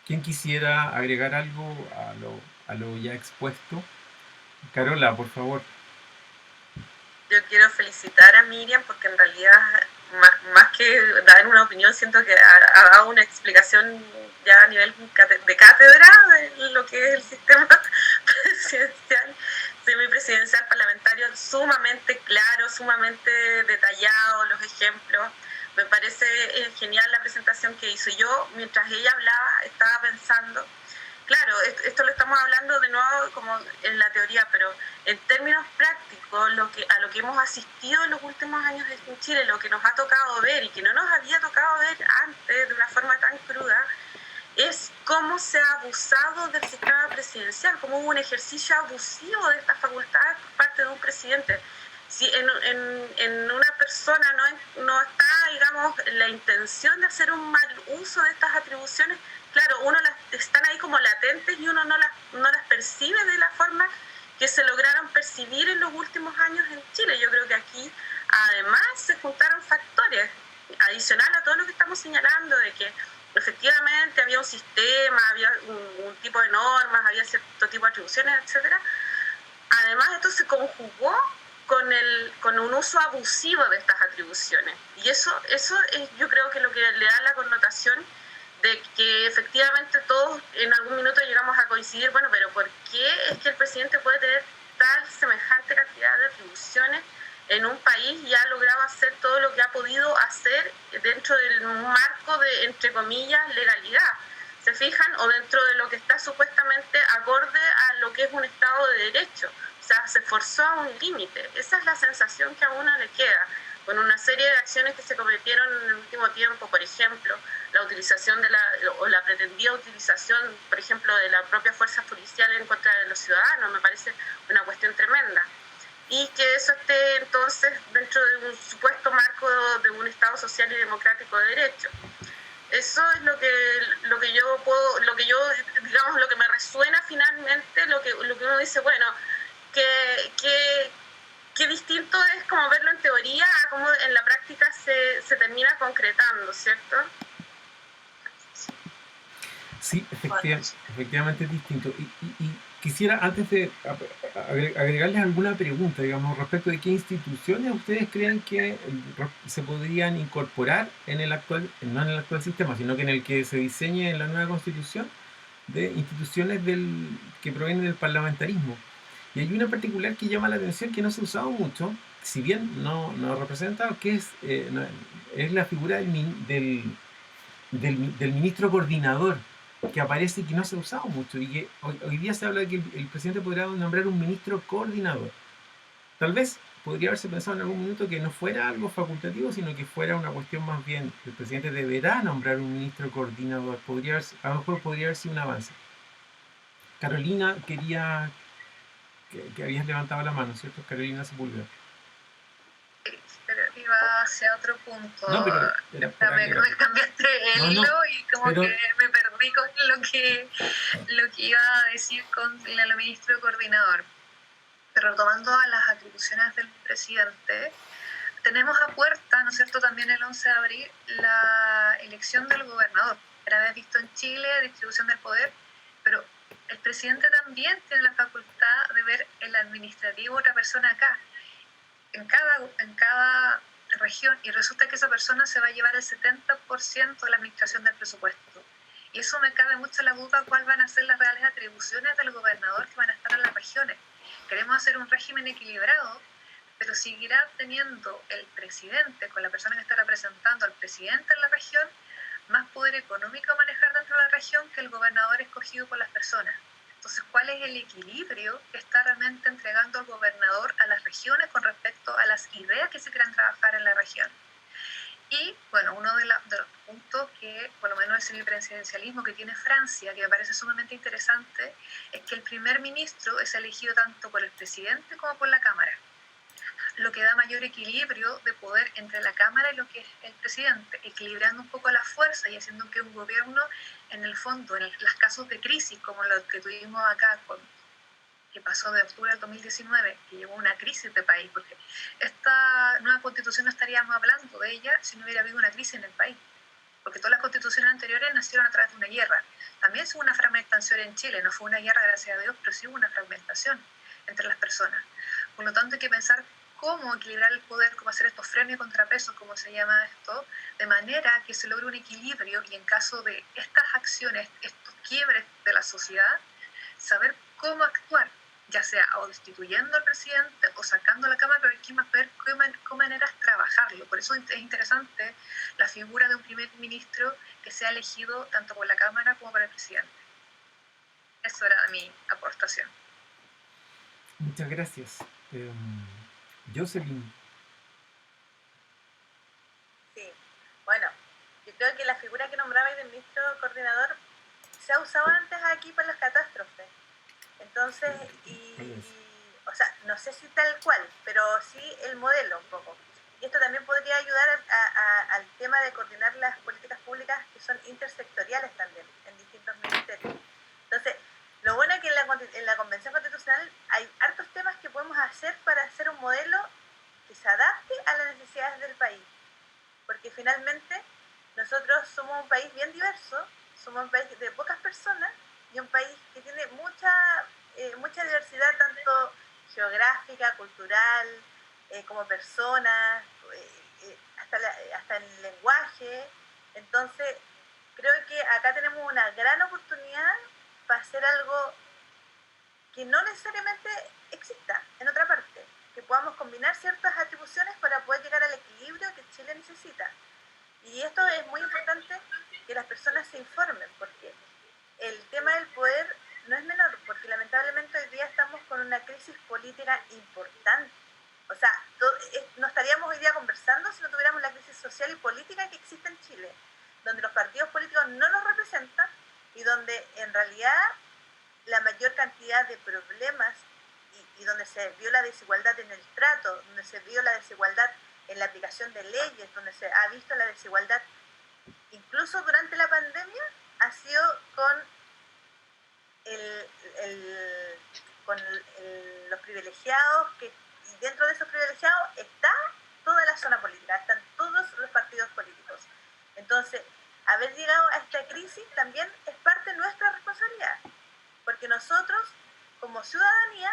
¿Quién quisiera agregar algo a lo ya expuesto? Carola, por favor. Yo quiero felicitar a Miriam porque en realidad, más que dar una opinión, siento que ha dado una explicación ya a nivel de cátedra de lo que es el sistema presidencial, semipresidencial, parlamentario, sumamente claro, sumamente detallado, los ejemplos. Me parece genial la presentación que hizo. Yo, mientras ella hablaba, estaba pensando, claro, esto lo estamos hablando de nuevo como en la teoría, pero en términos prácticos, a lo que hemos asistido en los últimos años en Chile, lo que nos ha tocado ver y que no nos había tocado ver antes de una forma tan cruda, es cómo se ha abusado del sistema presidencial, cómo hubo un ejercicio abusivo de estas facultades por parte de un presidente. Si en una persona no está, digamos, la intención de hacer un mal uso de estas atribuciones, claro, están ahí como latentes y uno no las percibe de la forma que se lograron percibir en los últimos años en Chile. Yo creo que aquí además se juntaron factores adicional a todo lo que estamos señalando, de que efectivamente había un sistema, había un tipo de normas, había cierto tipo de atribuciones, etcétera. Además, esto se conjugó con un uso abusivo de estas atribuciones. Y eso es, yo creo que lo que le da la connotación de que efectivamente todos en algún minuto llegamos a coincidir, bueno, pero ¿por qué es que el presidente puede tener tal semejante cantidad de atribuciones en un país y ha logrado hacer todo lo que ha podido hacer dentro del marco de, entre comillas, legalidad? ¿Se fijan? O dentro de lo que está supuestamente acorde a lo que es un Estado de Derecho. O sea, se forzó a un límite. Esa es la sensación que a uno le queda, con una serie de acciones que se cometieron en el último tiempo, por ejemplo, la utilización o la pretendida utilización, por ejemplo, de la propia fuerza policial en contra de los ciudadanos, me parece una cuestión tremenda. Y que eso esté entonces dentro de un supuesto marco de un Estado social y democrático de derecho. Eso es lo que me resuena finalmente, lo que uno dice, bueno, qué distinto es como verlo en teoría a cómo en la práctica se termina concretando, ¿cierto? Sí, efectivamente es distinto. Y quisiera, antes de agregarles alguna pregunta, digamos, respecto de qué instituciones ustedes creen que se podrían incorporar no en el actual sistema, sino que en el que se diseñe en la nueva Constitución, de instituciones que provienen del parlamentarismo. Y hay una particular que llama la atención, que no se ha usado mucho, si bien no representa, que es la figura del ministro coordinador, que aparece y que no se ha usado mucho, y que hoy día se habla de que el presidente podría nombrar un ministro coordinador. Tal vez podría haberse pensado en algún minuto que no fuera algo facultativo, sino que fuera una cuestión más bien, el presidente deberá nombrar un ministro coordinador. A lo mejor podría haber sido un avance. Carolina, quería que habías levantado la mano, ¿cierto? Carolina Sepúlveda. Pero iba hacia otro punto. No, pero me cambiaste el hilo y como que me perdí con lo que iba a decir con el ministro coordinador. Pero retomando a las atribuciones del presidente, tenemos a puerta, ¿no es cierto?, también el 11 de abril, la elección del gobernador. Era vez visto en Chile, distribución del poder, pero el presidente también tiene la facultad de ver el administrativo otra persona acá, en cada región, y resulta que esa persona se va a llevar el 70% de la administración del presupuesto. Y eso me cabe mucho la duda cuáles van a ser las reales atribuciones del gobernador que van a estar en las regiones. Queremos hacer un régimen equilibrado, pero seguirá teniendo el presidente, con la persona que está representando al presidente en la región, más poder económico a manejar dentro de la región que el gobernador escogido por las personas. Entonces, ¿cuál es el equilibrio que está realmente entregando el gobernador a las regiones con respecto a las ideas que se quieran trabajar en la región? Y, bueno, uno de los puntos que, por lo menos el semipresidencialismo que tiene Francia, que me parece sumamente interesante, es que el primer ministro es elegido tanto por el presidente como por la Cámara, lo que da mayor equilibrio de poder entre la Cámara y lo que es el presidente, equilibrando un poco la fuerza y haciendo que un gobierno, en el fondo, en los casos de crisis como lo que tuvimos acá, que pasó de octubre del 2019, que llevó una crisis de país, porque esta nueva constitución no estaríamos hablando de ella si no hubiera habido una crisis en el país, porque todas las constituciones anteriores nacieron a través de una guerra. También hubo una fragmentación en Chile, no fue una guerra, gracias a Dios, pero sí hubo una fragmentación entre las personas. Por lo tanto, hay que pensar cómo equilibrar el poder, cómo hacer estos frenos y contrapesos, como se llama esto, de manera que se logre un equilibrio y en caso de estas acciones, estos quiebres de la sociedad, saber cómo actuar, ya sea o destituyendo al presidente o sacando la Cámara, pero hay que ver qué maneras trabajarlo. Por eso es interesante la figura de un primer ministro que sea elegido tanto por la Cámara como por el presidente. Eso era mi aportación. Muchas gracias. Jocelyn. Sí, bueno, yo creo que la figura que nombrabais del ministro coordinador se ha usado antes aquí para las catástrofes. Entonces, o sea, no sé si tal cual, pero sí el modelo un poco. Y esto también podría ayudar al tema de coordinar las políticas públicas que son intersectoriales también, en distintos ministerios. Entonces, lo bueno es que en la Convención Constitucional hay hartos temas que podemos hacer para hacer un modelo que se adapte a las necesidades del país. Porque finalmente nosotros somos un país bien diverso, somos un país de pocas personas y un país que tiene mucha diversidad, tanto geográfica, cultural, como personas, hasta en el lenguaje. Entonces, creo que acá tenemos una gran oportunidad para hacer algo que no necesariamente exista en otra parte, que podamos combinar ciertas atribuciones para poder llegar al equilibrio que Chile necesita. Y esto es muy importante que las personas se informen, porque el tema del poder no es menor, porque lamentablemente hoy día estamos con una crisis política importante. O sea, no estaríamos hoy día conversando si no tuviéramos la crisis social y política que existe en Chile, donde los partidos políticos no nos representan y donde en realidad la mayor cantidad de problemas y donde se vio la desigualdad en el trato, donde se vio la desigualdad en la aplicación de leyes, donde se ha visto la desigualdad incluso durante la pandemia, ha sido con los privilegiados, y dentro de esos privilegiados está toda la zona política, están todos los partidos políticos. Entonces, haber llegado a esta crisis también es parte de nuestra responsabilidad, porque nosotros, como ciudadanía,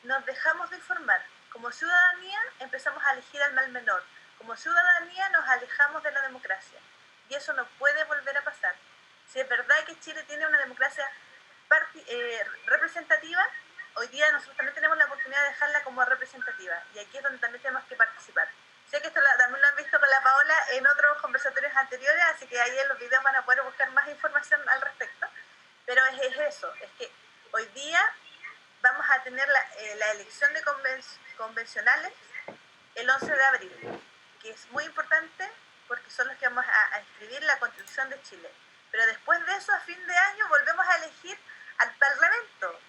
nos dejamos de informar. Como ciudadanía empezamos a elegir al mal menor. Como ciudadanía nos alejamos de la democracia. Y eso no puede volver a pasar. Si es verdad que Chile tiene una democracia representativa, hoy día nosotros también tenemos la oportunidad de dejarla como representativa. Y aquí es donde también tenemos que participar. Sé que esto también lo han visto con la Paola en otros conversatorios anteriores, así que ahí en los videos van a poder buscar más información al respecto. Pero es eso, es que hoy día vamos a tener la elección de convencionales el 11 de abril, que es muy importante porque son los que vamos a escribir la Constitución de Chile. Pero después de eso, a fin de año, volvemos a elegir al Parlamento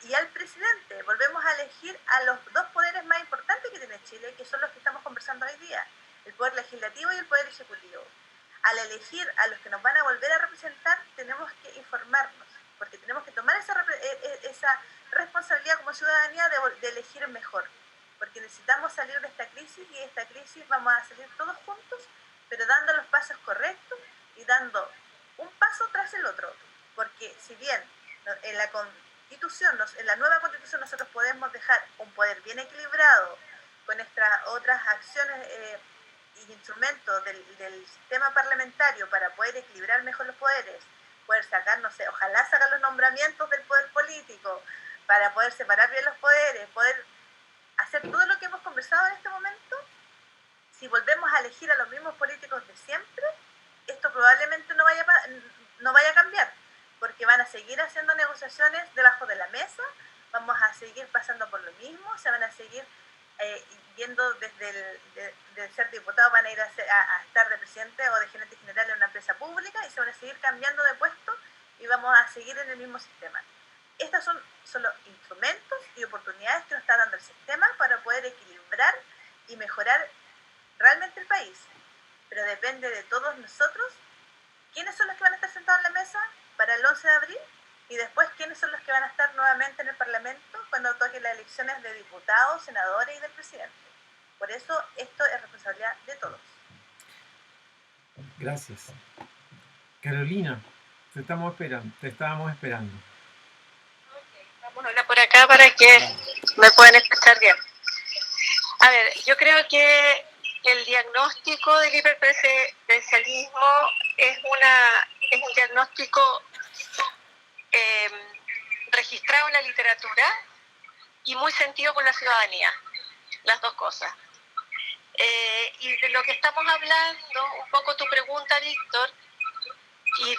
y al presidente. Volvemos a elegir a los dos poderes más importantes que tiene Chile, que son los que estamos conversando hoy día, el Poder Legislativo y el Poder Ejecutivo. Al elegir a los que nos van a volver a representar, tenemos que informarnos, porque tenemos que tomar esa responsabilidad como ciudadanía de elegir mejor, porque necesitamos salir de esta crisis y de esta crisis vamos a salir todos juntos, pero dando los pasos correctos y dando un paso tras el otro, porque si bien En la Constitución, en la nueva Constitución nosotros podemos dejar un poder bien equilibrado con nuestras otras acciones y instrumentos del sistema parlamentario para poder equilibrar mejor los poderes, poder sacar, no sé, ojalá sacar los nombramientos del poder político, para poder separar bien los poderes, poder hacer todo lo que hemos conversado en este momento. Si volvemos a elegir a los mismos políticos de siempre, esto probablemente no vaya a cambiar, porque van a seguir haciendo negociaciones debajo de la mesa, vamos a seguir pasando por lo mismo, se van a seguir yendo desde de ser diputado, van a ir a estar de presidente o de gerente general en una empresa pública y se van a seguir cambiando de puesto y vamos a seguir en el mismo sistema. Estos son solo instrumentos y oportunidades que nos está dando el sistema para poder equilibrar y mejorar realmente el país. Pero depende de todos nosotros quiénes son los que van a estar sentados en la mesa para el 11 de abril y después quiénes son los que van a estar nuevamente en el Parlamento cuando toquen las elecciones de diputados, senadores y del presidente. Por eso esto es responsabilidad de todos. Gracias. Carolina, te estábamos esperando. Vamos a hablar por acá para que me puedan escuchar bien. A ver, yo creo que el diagnóstico del hiperpresidencialismo es un diagnóstico registrado en la literatura y muy sentido por la ciudadanía, las dos cosas. Y de lo que estamos hablando, un poco tu pregunta, Víctor,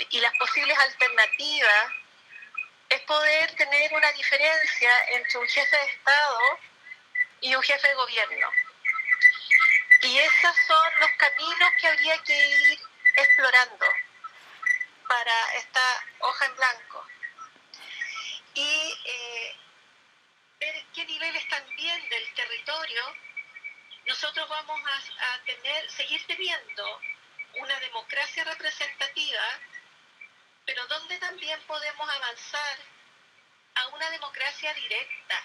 y las posibles alternativas, es poder tener una diferencia entre un jefe de Estado y un jefe de gobierno. Y esos son los caminos que habría que ir explorando para esta hoja en blanco. Y ver en qué niveles también del territorio nosotros vamos a seguir teniendo una democracia representativa, pero donde también podemos avanzar a una democracia directa.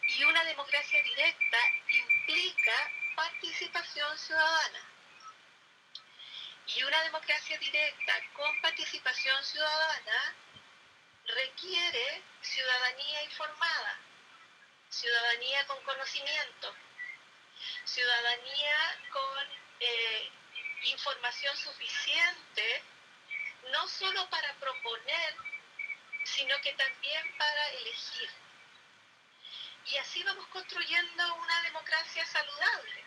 Y una democracia directa implica participación ciudadana. Y una democracia directa con participación ciudadana requiere ciudadanía informada, ciudadanía con conocimiento, ciudadanía con información suficiente, no solo para proponer, sino que también para elegir. Y así vamos construyendo una democracia saludable.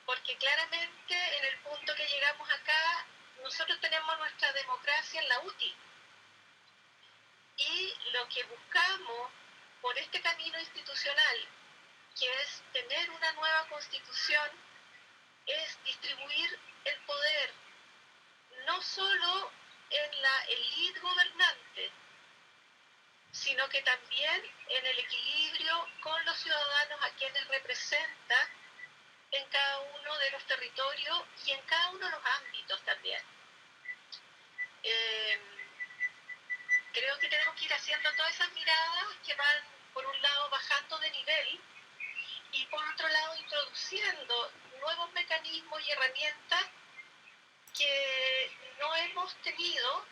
Porque claramente en el punto que llegamos acá, nosotros tenemos nuestra democracia en la UTI. Y lo que buscamos por este camino institucional, que es tener una nueva constitución, es distribuir el poder no solo en la élite gobernante, sino que también en el equilibrio con los ciudadanos a quienes representa en cada uno de los territorios y en cada uno de los ámbitos también. Creo que tenemos que ir haciendo todas esas miradas que van, por un lado, bajando de nivel y por otro lado, introduciendo nuevos mecanismos y herramientas que no hemos tenido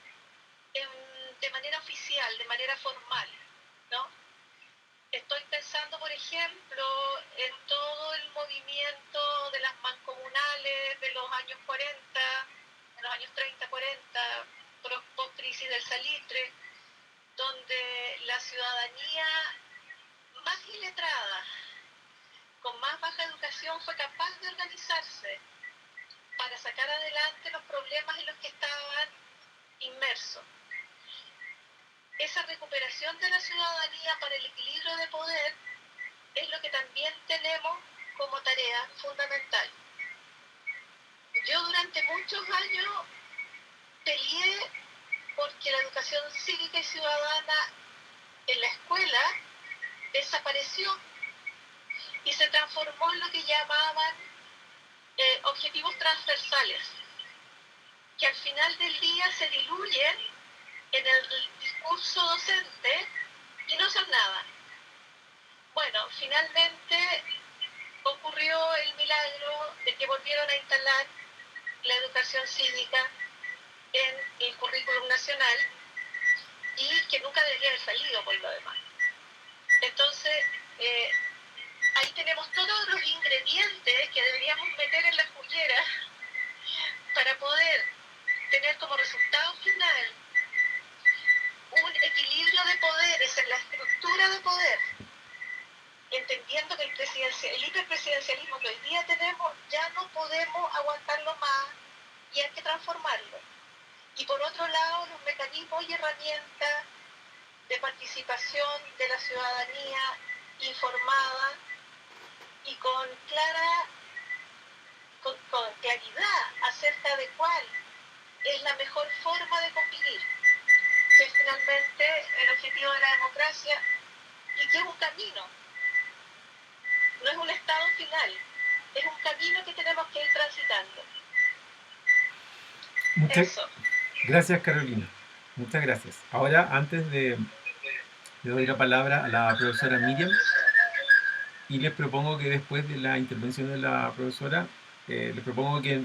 de manera oficial, de manera formal, ¿no? Estoy pensando, por ejemplo, en todo el movimiento de las mancomunales de los años 40, de los años 30, 40, post-crisis del salitre, donde la ciudadanía más iletrada, con más baja educación, fue capaz de organizarse para sacar adelante los problemas en los que estaban inmersos. Esa recuperación de la ciudadanía para el equilibrio de poder es lo que también tenemos como tarea fundamental. Yo durante muchos años peleé porque la educación cívica y ciudadana en la escuela desapareció y se transformó en lo que llamaban objetivos transversales, que al final del día se diluyen en el discurso docente y no son nada. Bueno, finalmente ocurrió el milagro de que volvieron a instalar la educación cívica en el currículum nacional y que nunca debería haber salido por lo demás. Entonces, ahí tenemos todos los ingredientes que deberíamos meter en la juguera para poder tener como resultado final un equilibrio de poderes en la estructura de poder, entendiendo que el hiperpresidencialismo que hoy día tenemos ya no podemos aguantarlo más y hay que transformarlo. Y por otro lado, los mecanismos y herramientas de participación de la ciudadanía informada y con claridad acerca de cuál es la mejor forma de convivir, que es finalmente el objetivo de la democracia y que es un camino, no es un estado final, es un camino que tenemos que ir transitando. Eso. Gracias, Carolina. Muchas gracias. Ahora, antes de doy la palabra a la profesora Miriam, y les propongo que después de la intervención de la profesora, les propongo que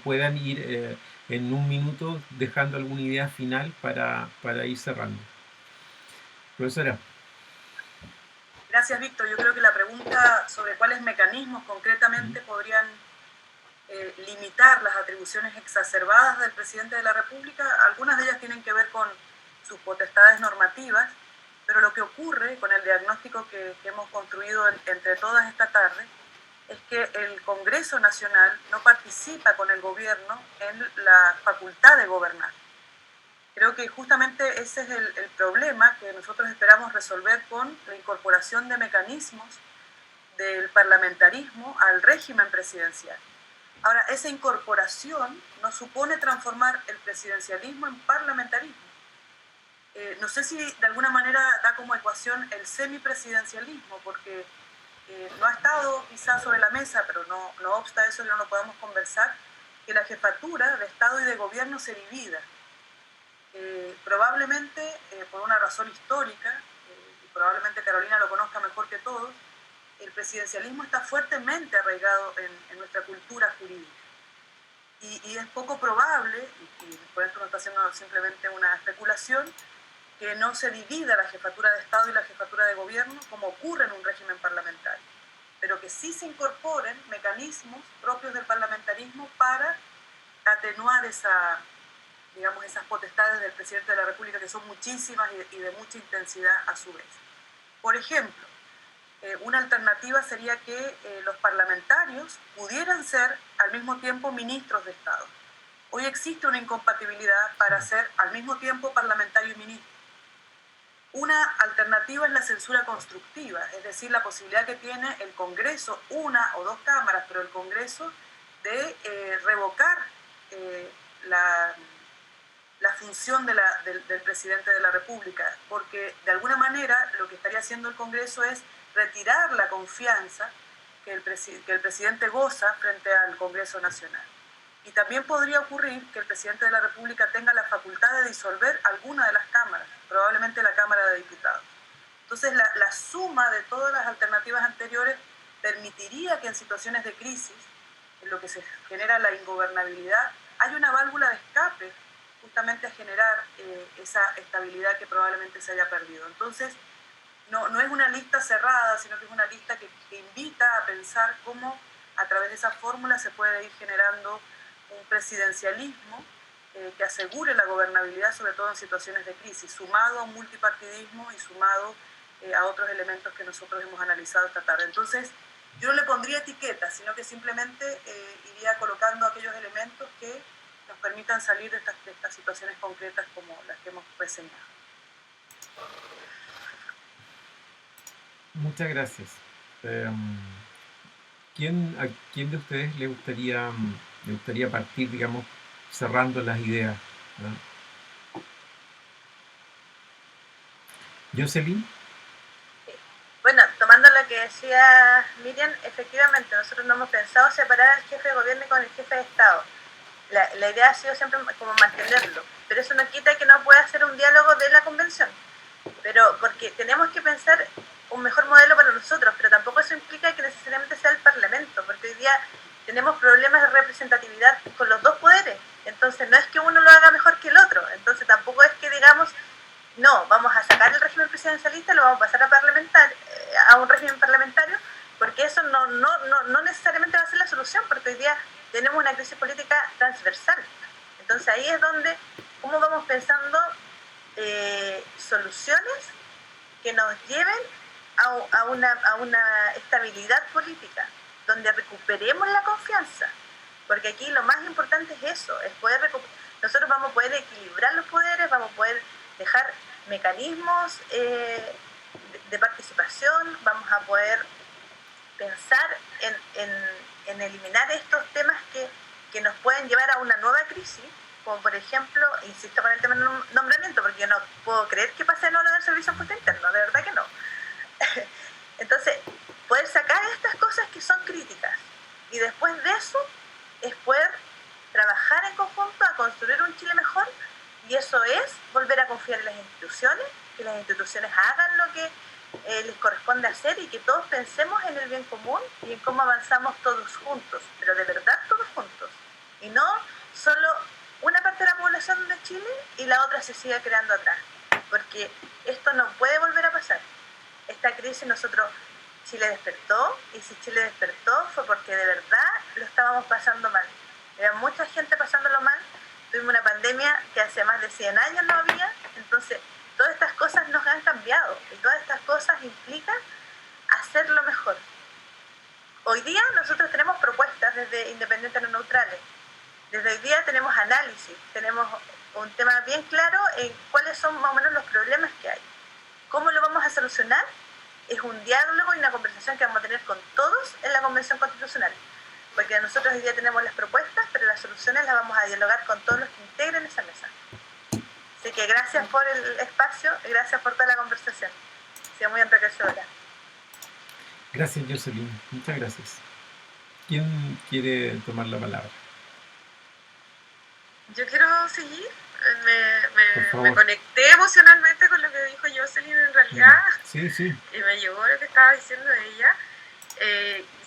puedan ir en un minuto dejando alguna idea final para ir cerrando. Profesora. Gracias, Víctor. Yo creo que la pregunta sobre cuáles mecanismos concretamente podrían limitar las atribuciones exacerbadas del presidente de la República, algunas de ellas tienen que ver con sus potestades normativas, pero lo que ocurre con el diagnóstico que hemos construido entre todas esta tarde es que el Congreso Nacional no participa con el gobierno en la facultad de gobernar. Creo que justamente ese es el problema que nosotros esperamos resolver con la incorporación de mecanismos del parlamentarismo al régimen presidencial. Ahora, esa incorporación no supone transformar el presidencialismo en parlamentarismo. No sé si de alguna manera da como ecuación el semipresidencialismo, porque no ha estado quizás sobre la mesa, pero no obsta eso que no lo podamos conversar, que la jefatura de Estado y de Gobierno se divida. Probablemente por una razón histórica, y probablemente Carolina lo conozca mejor que todos, el presidencialismo está fuertemente arraigado en nuestra cultura jurídica. Y es poco probable, y por esto no está haciendo simplemente una especulación, que no se divida la jefatura de Estado y la jefatura de Gobierno como ocurre en un régimen parlamentario, pero que sí se incorporen mecanismos propios del parlamentarismo para atenuar esas potestades del presidente de la República, que son muchísimas y de mucha intensidad a su vez. Por ejemplo, una alternativa sería que los parlamentarios pudieran ser al mismo tiempo ministros de Estado. Hoy existe una incompatibilidad para ser al mismo tiempo parlamentario y ministro. Una alternativa es la censura constructiva, es decir, la posibilidad que tiene el Congreso, una o dos cámaras, pero el Congreso, de revocar la función del presidente de la República, porque de alguna manera lo que estaría haciendo el Congreso es retirar la confianza que el presidente goza frente al Congreso Nacional. Y también podría ocurrir que el presidente de la República tenga la facultad de disolver alguna de las cámaras, probablemente la Cámara de Diputados. Entonces, la suma de todas las alternativas anteriores permitiría que en situaciones de crisis, en lo que se genera la ingobernabilidad, haya una válvula de escape justamente a generar esa estabilidad que probablemente se haya perdido. Entonces, no es una lista cerrada, sino que es una lista que invita a pensar cómo a través de esa fórmula se puede ir generando un presidencialismo que asegure la gobernabilidad, sobre todo en situaciones de crisis, sumado a un multipartidismo y sumado a otros elementos que nosotros hemos analizado esta tarde. Entonces, yo no le pondría etiquetas, sino que simplemente iría colocando aquellos elementos que nos permitan salir de estas situaciones concretas como las que hemos reseñado. Muchas gracias. ¿A quién de ustedes le gustaría partir, digamos, cerrando las ideas? ¿No? ¿Jocelyn? Bueno, tomando lo que decía Miriam, efectivamente, nosotros no hemos pensado separar al jefe de gobierno con el jefe de Estado. La idea ha sido siempre como mantenerlo, pero eso no quita que no pueda hacer un diálogo de la convención, pero porque tenemos que pensar un mejor modelo para nosotros, pero tampoco eso implica que necesariamente sea el Parlamento, porque hoy día tenemos problemas de representatividad con los dos poderes, entonces no es que uno lo haga mejor que el otro, entonces tampoco es que digamos no, vamos a sacar el régimen presidencialista, lo vamos a pasar a un régimen parlamentario, porque eso no necesariamente va a ser la solución, porque hoy día tenemos una crisis política transversal. Entonces ahí es donde, cómo vamos pensando soluciones que nos lleven a una estabilidad política, donde recuperemos la confianza, porque aquí lo más importante es eso, es poder nosotros vamos a poder equilibrar los poderes, vamos a poder dejar mecanismos de participación, vamos a poder pensar en eliminar estos temas que nos pueden llevar a una nueva crisis, como por ejemplo, insisto con el tema del nombramiento, porque yo no puedo creer que pase de nuevo lo del servicio de impuesto interno, de verdad que no. Entonces, poder sacar estas cosas que son críticas y después de eso es poder trabajar en conjunto a construir un Chile mejor, y eso es volver a confiar en las instituciones, que las instituciones hagan lo que les corresponde hacer y que todos pensemos en el bien común y en cómo avanzamos todos juntos, pero de verdad todos juntos, y no solo una parte de la población de Chile y la otra se siga creando atrás, porque esto no puede volver a pasar. Esta crisis Chile despertó, y si Chile despertó fue porque de verdad lo estábamos pasando mal. Había mucha gente pasándolo mal, tuvimos una pandemia que hace más de 100 años no había, entonces todas estas cosas nos han cambiado y todas estas cosas implican hacerlo mejor. Hoy día nosotros tenemos propuestas desde Independientes No Neutrales, desde hoy día tenemos análisis, tenemos un tema bien claro en cuáles son más o menos los problemas que hay. ¿Cómo lo vamos a solucionar? Es un diálogo y una conversación que vamos a tener con todos en la Convención Constitucional, porque nosotros hoy día tenemos las propuestas, pero las soluciones las vamos a dialogar con todos los que integren esa mesa. Así que gracias por el espacio y gracias por toda la conversación. Ha sido muy enriquecedora. Gracias, Jocelyn. Muchas gracias. ¿Quién quiere tomar la palabra? Yo quiero seguir. Me conecté emocionalmente con lo que dijo Jocelyn en realidad. Sí, sí. Y me llegó lo que estaba diciendo ella.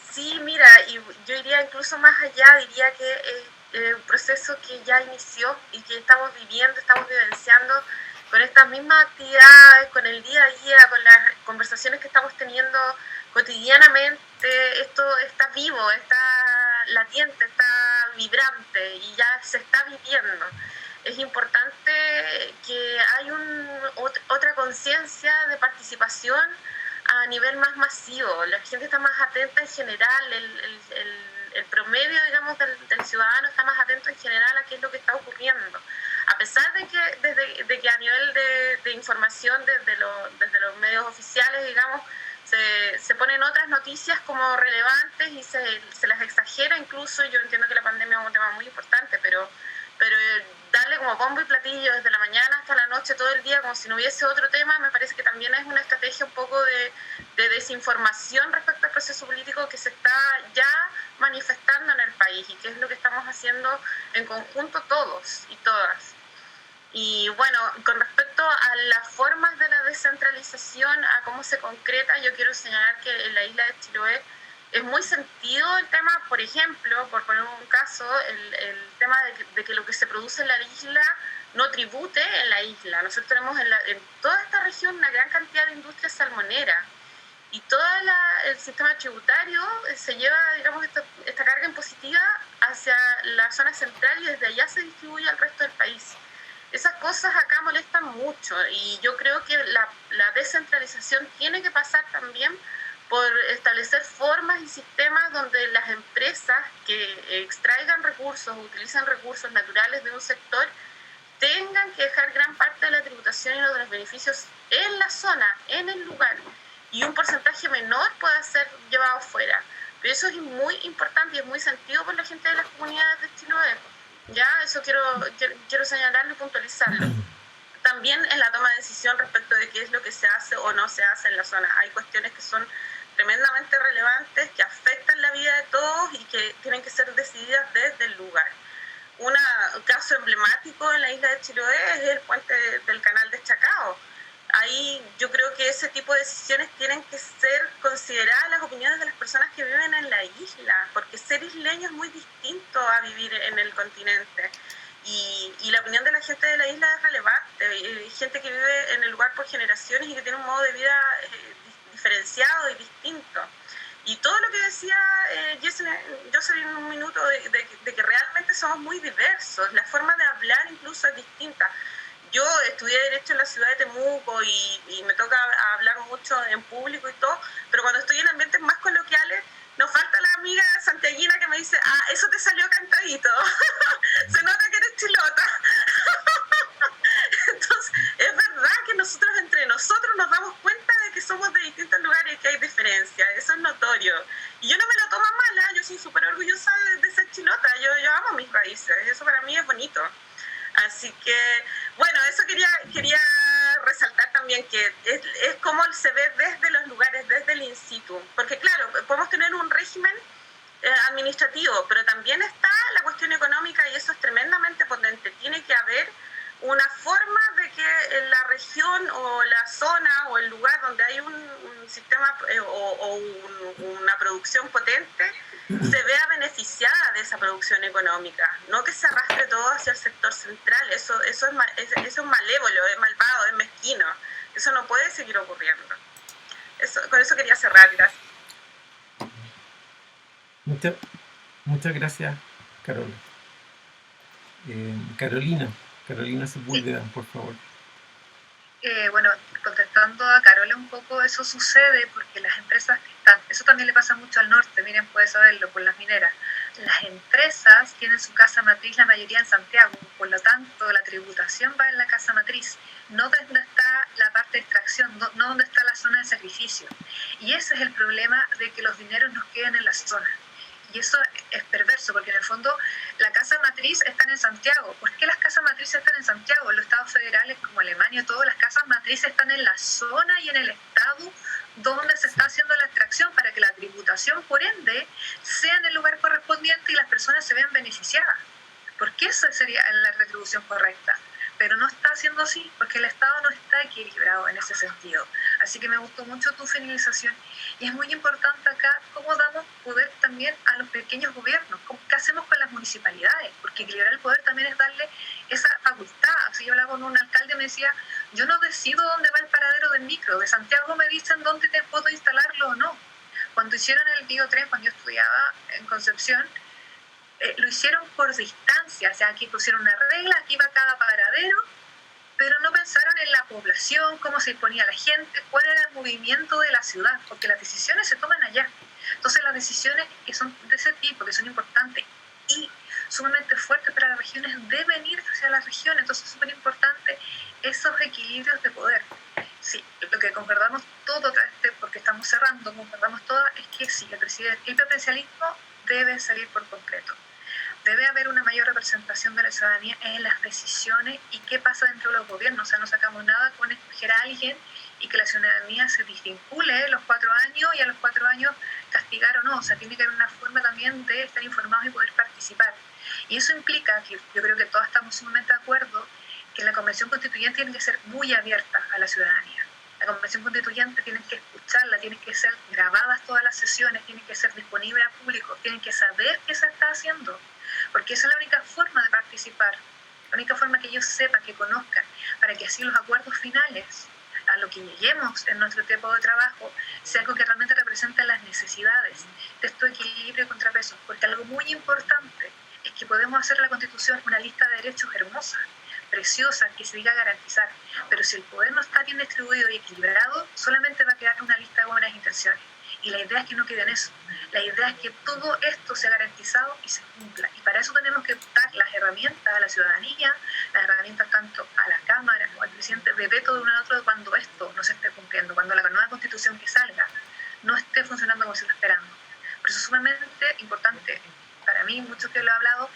Sí, mira, y yo iría incluso más allá, diría que es un proceso que ya inició y que estamos viviendo, estamos vivenciando con estas mismas actividades, con el día a día, con las conversaciones que estamos teniendo cotidianamente. Esto está vivo, está latiente, está vibrante y ya se está viviendo. Es importante que hay otra conciencia de participación a nivel más masivo. La gente está más atenta en general, el promedio, digamos, del ciudadano está más atento en general a qué es lo que está ocurriendo. A pesar de que a nivel de información desde los medios oficiales, digamos, se ponen otras noticias como relevantes y se las exagera incluso. Yo entiendo que la pandemia es un tema muy importante, pero darle como bombo y platillo desde la mañana hasta la noche, todo el día, como si no hubiese otro tema, me parece que también es una estrategia un poco de desinformación respecto al proceso político que se está ya manifestando en el país y que es lo que estamos haciendo en conjunto todos y todas. Y bueno, con respecto a las formas de la descentralización, a cómo se concreta, yo quiero señalar que en la isla de Chiloé es muy sentido el tema, por ejemplo, por poner un caso, el tema de que lo que se produce en la isla no tribute en la isla. Nosotros tenemos en toda esta región una gran cantidad de industria salmonera y todo el sistema tributario se lleva, digamos, esta carga impositiva hacia la zona central y desde allá se distribuye al resto del país. Esas cosas acá molestan mucho y yo creo que la descentralización tiene que pasar también por establecer formas y sistemas donde las empresas que extraigan recursos, utilicen recursos naturales de un sector, tengan que dejar gran parte de la tributación y de los beneficios en la zona, en el lugar, y un porcentaje menor pueda ser llevado fuera. Pero eso es muy importante y es muy sentido por la gente de las comunidades de Chiloé. Ya, eso quiero señalarlo y puntualizarlo. También en la toma de decisión respecto de qué es lo que se hace o no se hace en la zona. Hay cuestiones que son tremendamente relevantes, que afectan la vida de todos y que tienen que ser decididas desde el lugar. Un caso emblemático en la isla de Chiloé es el puente del canal de Chacao. Ahí yo creo que ese tipo de decisiones tienen que ser consideradas las opiniones de las personas que viven en la isla, porque ser isleño es muy distinto a vivir en el continente. Y la opinión de la gente de la isla es relevante. Hay gente que vive en el lugar por generaciones y que tiene un modo de vida diferenciado y distinto. Y todo lo que decía Jocelyn en un minuto, de que realmente somos muy diversos, la forma de hablar incluso es distinta. Yo estudié Derecho en la ciudad de Temuco y me toca hablar mucho en público y todo, pero cuando estoy en ambientes más coloquiales, nos falta la amiga santiaguina que me dice, eso te salió cantadito, se nota que eres chilota. Entonces, es verdad que nosotros entre nosotros nos damos cuenta de que somos de distintos lugares y que hay diferencias, eso es notorio. Y yo no me lo tomo mal, yo soy súper orgullosa de ser chilota, yo amo mis raíces, eso para mí es bonito. Así que, bueno, eso quería resaltar también, que es como se ve desde los lugares, desde el in situ. Porque claro, podemos tener un régimen administrativo, pero también está la cuestión económica y eso es tremendamente potente. Tiene que haber una forma de que en la región o la zona o el lugar donde hay un sistema una producción potente se vea beneficiada de esa producción económica, no que se arrastre todo hacia el sector central. Eso es malévolo, es malvado, es mezquino. Eso no puede seguir ocurriendo. Con eso quería cerrar, gracias. Muchas gracias, Carol. Carolina Sepúlveda, por favor. Bueno, contestando a Carola un poco, eso sucede porque las empresas que están, eso también le pasa mucho al norte, miren, puede saberlo, por las mineras. Las empresas tienen su casa matriz, la mayoría en Santiago, por lo tanto la tributación va en la casa matriz, no donde está la parte de extracción, no donde está la zona de sacrificio. Y ese es el problema de que los dineros nos queden en la zona. Y eso es perverso, porque en el fondo la casa matriz está en Santiago. ¿Por qué las casas matrices están en Santiago? En los estados federales como Alemania, todas las casas matrices están en la zona y en el estado donde se está haciendo la extracción, para que la tributación, por ende, sea en el lugar correspondiente y las personas se vean beneficiadas. Porque esa sería la retribución correcta. Pero no está haciendo así, porque el Estado no está equilibrado en ese sentido. Así que me gustó mucho tu finalización. Y es muy importante acá cómo damos poder también a los pequeños gobiernos, qué hacemos con las municipalidades, porque equilibrar el poder también es darle esa facultad. Si yo hablaba con un alcalde, me decía, yo no decido dónde va el paradero del micro, de Santiago me dicen dónde te puedo instalarlo o no. Cuando hicieron el biotren, cuando yo estudiaba en Concepción, lo hicieron por distancia, o sea, aquí pusieron una regla, aquí va cada paradero, pero no pensaron en la población, cómo se disponía la gente, cuál era el movimiento de la ciudad, porque las decisiones se toman allá. Entonces las decisiones que son de ese tipo, que son importantes y sumamente fuertes para las regiones, deben ir hacia las regiones. Entonces es súper importante esos equilibrios de poder. Sí, lo que concordamos todo, porque estamos cerrando, concordamos todas, es que sí, el presidencialismo debe salir por completo. Debe haber una mayor representación de la ciudadanía en las decisiones y qué pasa dentro de los gobiernos. O sea, no sacamos nada con escoger a alguien y que la ciudadanía se desvincule los 4 años y a los 4 años castigar o no. O sea, tiene que haber una forma también de estar informados y poder participar. Y eso implica que yo creo que todos estamos sumamente de acuerdo que la Convención Constituyente tiene que ser muy abierta a la ciudadanía. La Convención Constituyente tienen que escucharla, tienen que ser grabadas todas las sesiones, tienen que ser disponibles al público, tienen que saber qué se está haciendo, porque esa es la única forma de participar, la única forma que ellos sepan, que conozcan, para que así los acuerdos finales, a lo que lleguemos en nuestro tiempo de trabajo, sea algo que realmente represente las necesidades de estos equilibrios y contrapesos, porque algo muy importante es que podemos hacer la Constitución una lista de derechos hermosa, preciosa, que se diga garantizar, pero si el poder no está bien distribuido y equilibrado, solamente va a quedar una lista de buenas intenciones. Y la idea es que no quede en eso. La idea es que todo esto sea garantizado y se cumpla. Y para eso tenemos que dar las herramientas a la ciudadanía, las herramientas tanto a la Cámara o al presidente de veto de uno a otro cuando esto no se esté cumpliendo, cuando la nueva Constitución que salga no esté funcionando como se está esperando. Por eso es sumamente importante, para mí, mucho que lo he hablado,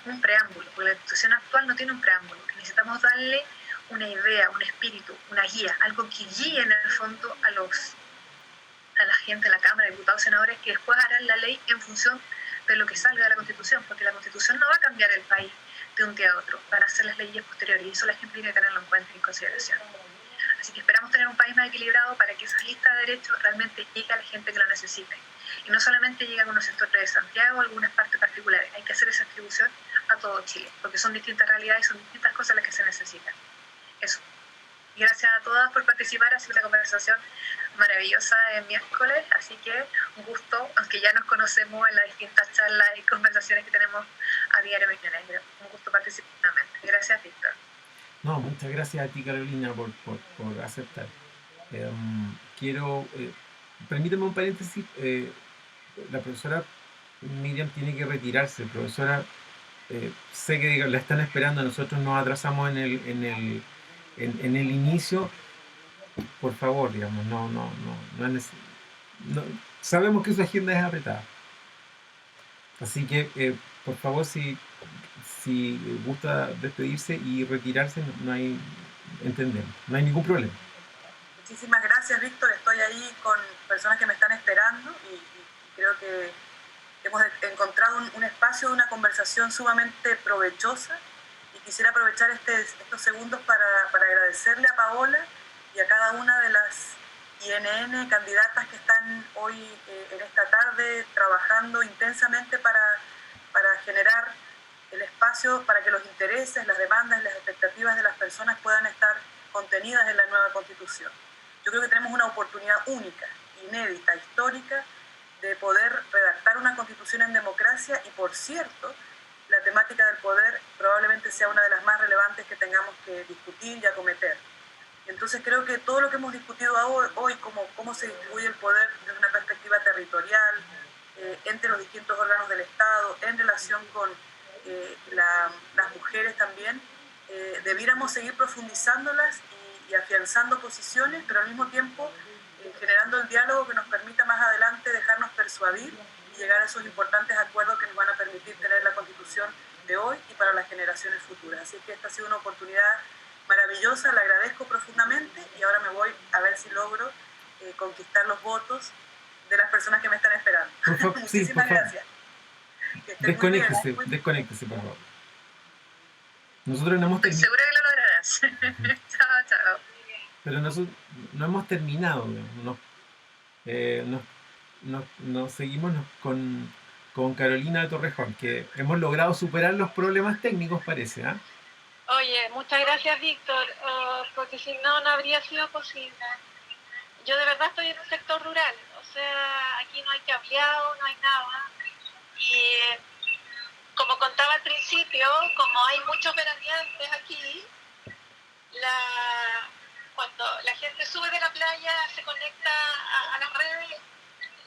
un preámbulo, porque la Constitución actual no tiene un preámbulo. Necesitamos darle una idea, un espíritu, una guía, algo que guíe en el fondo a la gente de la Cámara, diputados, senadores, que después harán la ley en función de lo que salga de la Constitución, porque la Constitución no va a cambiar el país de un día a otro, van a ser las leyes posteriores, y eso la gente tiene que tenerlo en cuenta y en consideración. Así que esperamos tener un país más equilibrado para que esas listas de derechos realmente lleguen a la gente que lo necesite. Y no solamente lleguen a algunos sectores de Santiago o algunas partes particulares, hay que hacer esa distribución a todo Chile, porque son distintas realidades y son distintas cosas las que se necesitan. Eso. Y gracias a todas por participar, ha sido una conversación maravillosa el miércoles, así que un gusto, aunque ya nos conocemos en las distintas charlas y conversaciones que tenemos a diario en Negro. Un gusto participar nuevamente. Gracias, Víctor. No, muchas gracias a ti, Carolina, por aceptar. Quiero, permíteme un paréntesis, la profesora Miriam tiene que retirarse. Profesora, sé que la están esperando, nosotros nos atrasamos en el inicio. Por favor, digamos, no es sabemos que su agenda es apretada. Así que, por favor, si gusta despedirse y retirarse, no hay, entendemos, no hay ningún problema. Muchísimas gracias, Víctor. Estoy ahí con personas que me están esperando y creo que hemos encontrado un espacio de una conversación sumamente provechosa y quisiera aprovechar estos segundos para agradecerle a Paola y a cada una de las INN candidatas que están hoy en esta tarde trabajando intensamente para generar el espacio para que los intereses, las demandas y las expectativas de las personas puedan estar contenidas en la nueva Constitución. Yo creo que tenemos una oportunidad única, inédita, histórica, de poder redactar una Constitución en democracia y, por cierto, la temática del poder probablemente sea una de las más relevantes que tengamos que discutir y acometer. Entonces creo que todo lo que hemos discutido hoy, como cómo se distribuye el poder desde una perspectiva territorial, entre los distintos órganos del Estado, en relación con las mujeres también, debiéramos seguir profundizándolas y afianzando posiciones, pero al mismo tiempo generando el diálogo que nos permita más adelante dejarnos persuadir y llegar a esos importantes acuerdos que nos van a permitir tener la Constitución de hoy y para las generaciones futuras. Así que esta ha sido una oportunidad maravillosa, la agradezco profundamente y ahora me voy a ver si logro conquistar los votos de las personas que me están esperando. Muchísimas gracias. Desconéctese, por favor. Nosotros no hemos Estoy segura que lo lograrás. Chao, chao. Pero nosotros no hemos terminado, nos seguimos con Carolina de Torrejón, que hemos logrado superar los problemas técnicos, parece, ¿ah? Oye, muchas gracias, Víctor, porque si no, no habría sido posible. Yo de verdad estoy en un sector rural, o sea, aquí no hay cableado, no hay nada. Y como contaba al principio, como hay muchos veraneantes aquí, cuando la gente sube de la playa se conecta a las redes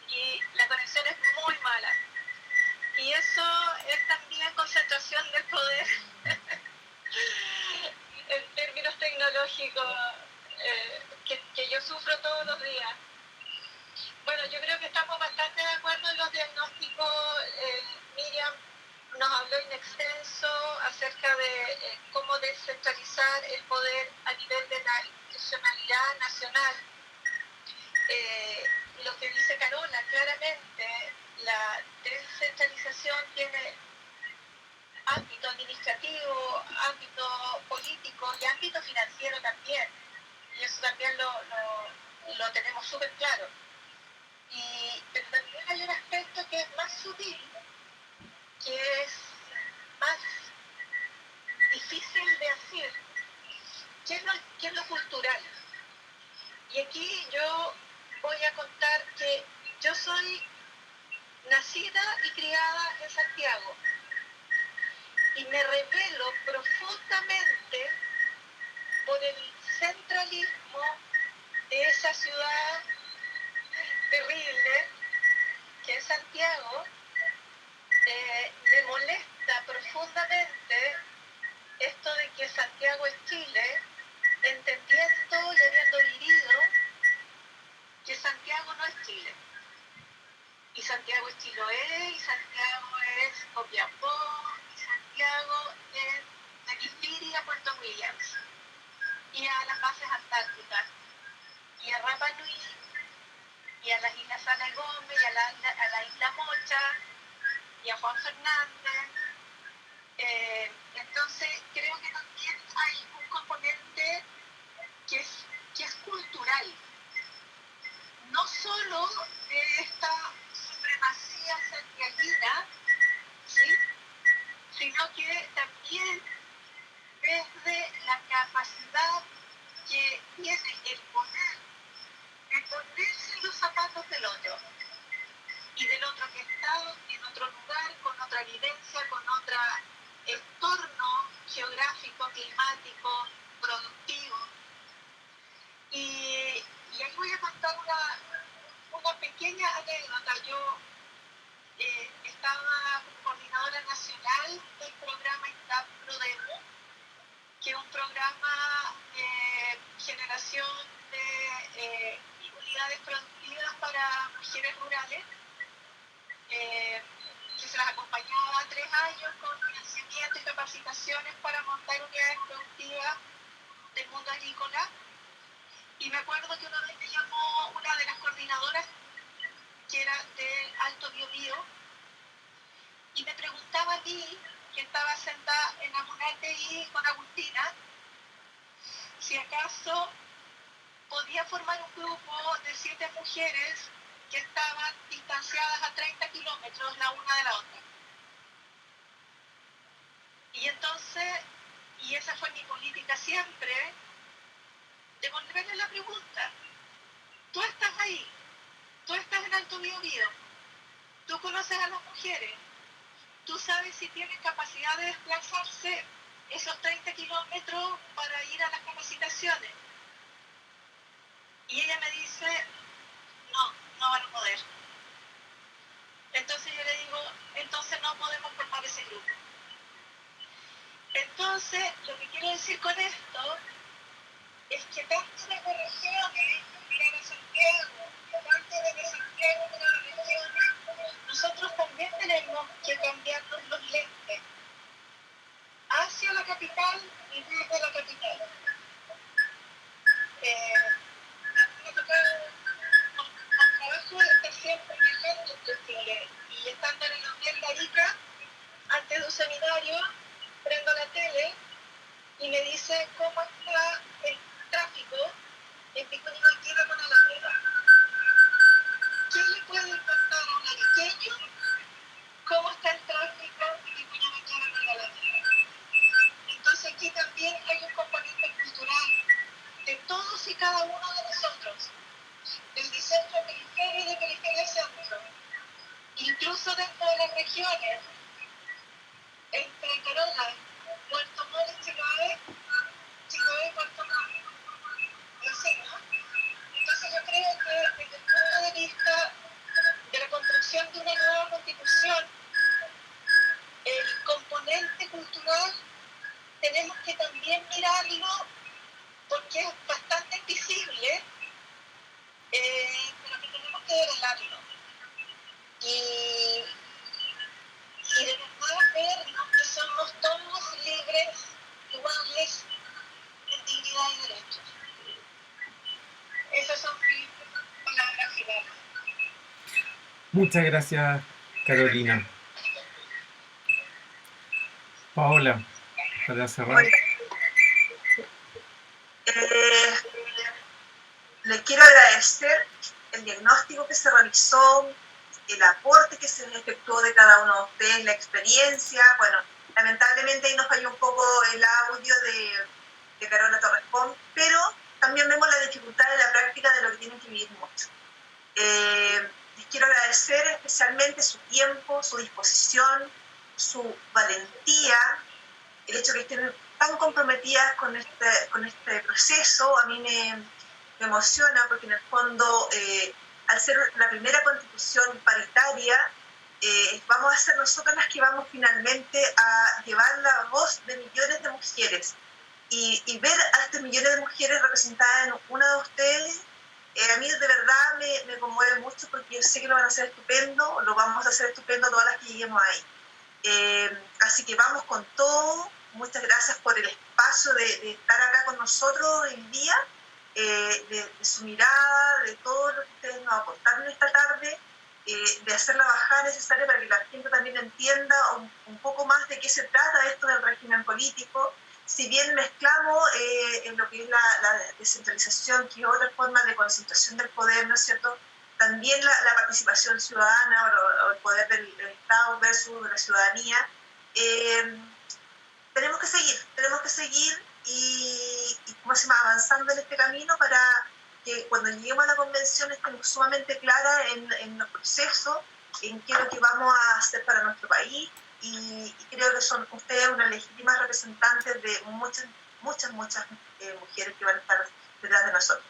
y la conexión es muy mala. Y eso es también concentración del poder en términos tecnológicos que yo sufro todos los días. Bueno, yo creo que estamos bastante de acuerdo en los diagnósticos. Miriam nos habló in extenso acerca de cómo descentralizar el poder a nivel de la institucionalidad nacional. Lo que dice Carola, claramente la descentralización tiene ámbito administrativo, ámbito político y ámbito financiero también. Y eso también lo tenemos súper claro. Pero también hay un aspecto que es más sutil, que es más difícil de hacer, que es lo cultural. Y aquí yo voy a contar que yo soy nacida y criada en Santiago y me rebelo profundamente por el centralismo de esa ciudad terrible que es Santiago. Me molesta profundamente esto de que Santiago es Chile, entendiendo y habiendo vivido que Santiago no es Chile. Y Santiago es Chiloé, y Santiago es Copiapó, y Santiago es de Quilpiri a Puerto Williams, y a las bases antárticas, y a Rapa Nui, y a las Islas Ana Gómez, y a la Isla Mocha, y a Juan Fernández. Entonces creo que también hay un componente que es cultural, no solo de esta supremacía santiaguina, ¿sí?, sino que democrático, productivo. Y ahí voy a contar una pequeña anécdota. Yo estaba coordinadora nacional del programa INDAP PRODEMU, que es un programa de generación de unidades productivas para mujeres rurales, que se las acompañaba 3 años con financiamiento y capacitaciones para montar unidades productivas del mundo agrícola. Y me acuerdo que una vez me llamó una de las coordinadoras, que era del Alto Biobío, y me preguntaba a mí, que estaba sentada en la Munateí con Agustina, si acaso podía formar un grupo de 7 mujeres que estaban distanciadas a 30 kilómetros la una de la otra. Y entonces, y esa fue mi política siempre, devolverle la pregunta. Tú estás ahí, tú estás en Alto Biobío, tú conoces a las mujeres, tú sabes si tienen capacidad de desplazarse esos 30 kilómetros para ir a las capacitaciones. Y ella me dice, no van a poder. Entonces yo le digo, entonces no podemos formar ese grupo. Entonces, lo que quiero decir con esto es que tanto desde regiones, mirar a Santiago, tanto desde Santiago como las regiones, nosotros también tenemos que cambiarnos los lentes hacia la capital y desde la capital. A mí me ha tocado con trabajo estar siempre viajando en Chile, y estando en el hotel de Arica, antes de un seminario, prendo la tele y me dice cómo está el tráfico en Vicuña Maquena con Alameda. ¿Qué le puede importar a un ariqueño cómo está el tráfico en Vicuña Maquena con Alameda? Entonces aquí también hay un componente cultural de todos y cada uno de nosotros, del centro a periferia y de periferia a centro, incluso dentro de las regiones, entre Carola, Puerto Montt y Chiloé, Puerto Montt, así, ¿no? Entonces yo creo que desde el punto de vista de la construcción de una nueva constitución, el componente cultural tenemos que también mirarlo, porque es bastante invisible, pero que tenemos que develarlo. Y de verdad vernos que somos todos libres, iguales, en dignidad y derechos. Esas son mis palabras finales. Muchas gracias, Carolina. Paola, para cerrar. Le quiero agradecer el diagnóstico que se realizó, el aporte que se efectuó de cada uno de ustedes, la experiencia. Bueno, lamentablemente ahí nos falló un poco el audio de Carola Torres Pons, pero también vemos la dificultad de la práctica de lo que tienen que vivir mucho. Les quiero agradecer especialmente su tiempo, su disposición, su valentía, el hecho de que estén tan comprometidas con este proceso. A mí me emociona, porque en el fondo, al ser la primera constitución paritaria, vamos a ser nosotras las que vamos finalmente a llevar la voz de millones de mujeres, y ver a estas millones de mujeres representadas en una de ustedes, a mí de verdad me conmueve mucho, porque yo sé que lo van a hacer estupendo, lo vamos a hacer estupendo todas las que lleguemos ahí. Así que vamos con todo. Muchas gracias por el espacio de estar acá con nosotros hoy día, de su mirada, de todo lo que ustedes nos aportaron esta tarde, de hacer la bajada necesaria para que la gente también entienda un poco más de qué se trata esto del régimen político. Si bien mezclamos en lo que es la descentralización, que es otra forma de concentración del poder, ¿no es cierto?, también la participación ciudadana o el poder del Estado versus la ciudadanía. Tenemos que seguir y ¿cómo se llama?, avanzando en este camino, para que cuando lleguemos a la convención estemos sumamente claras en los procesos, en qué es lo que vamos a hacer para nuestro país, y creo que son ustedes unas legítimas representantes de muchas mujeres que van a estar detrás de nosotros.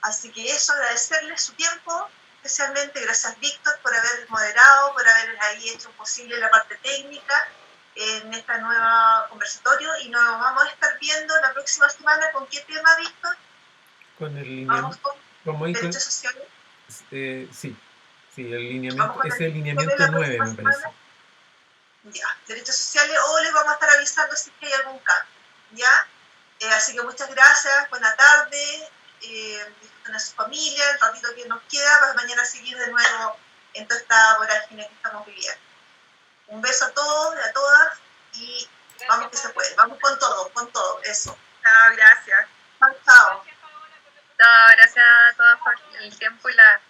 Así que eso, agradecerles su tiempo, especialmente gracias Víctor por haber moderado, por haber ahí hecho posible la parte técnica en esta nueva conversatorio, y nos vamos a estar viendo la próxima semana. ¿Con qué tema, Víctor? Con el Vamos lineamiento. con derechos sociales. Sí, el lineamiento, Vamos con es el la lineamiento 9, próxima me parece. semana. Ya, derechos sociales, o les vamos a estar avisando si es que hay algún cambio, ¿ya? Así que muchas gracias, buena tarde, disfruten a su familia, el ratito que nos queda para mañana seguir de nuevo en toda esta vorágine que estamos viviendo. Un beso a todos y a todas, y vamos que se puede, vamos con todo, eso. Chao, gracias. Chao. Gracias a todos por el tiempo y la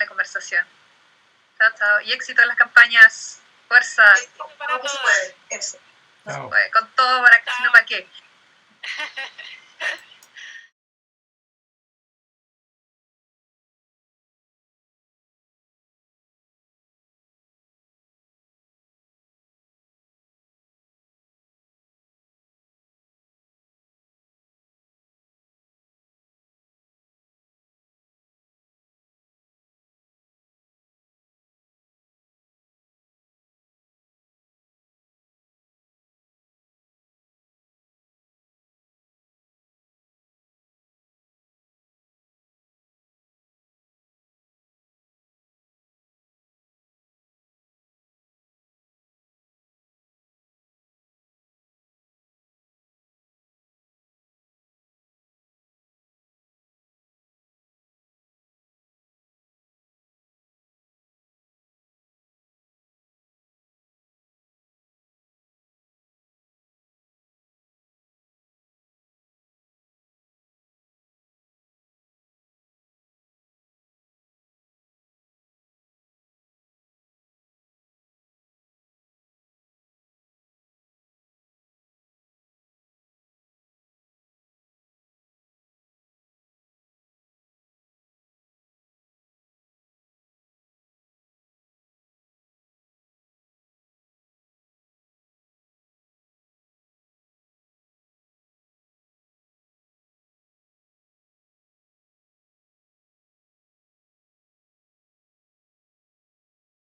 conversación. Chao. Y éxito en las campañas. Fuerza. Vamos que se puede, eso. Chao. Con todo, para qué.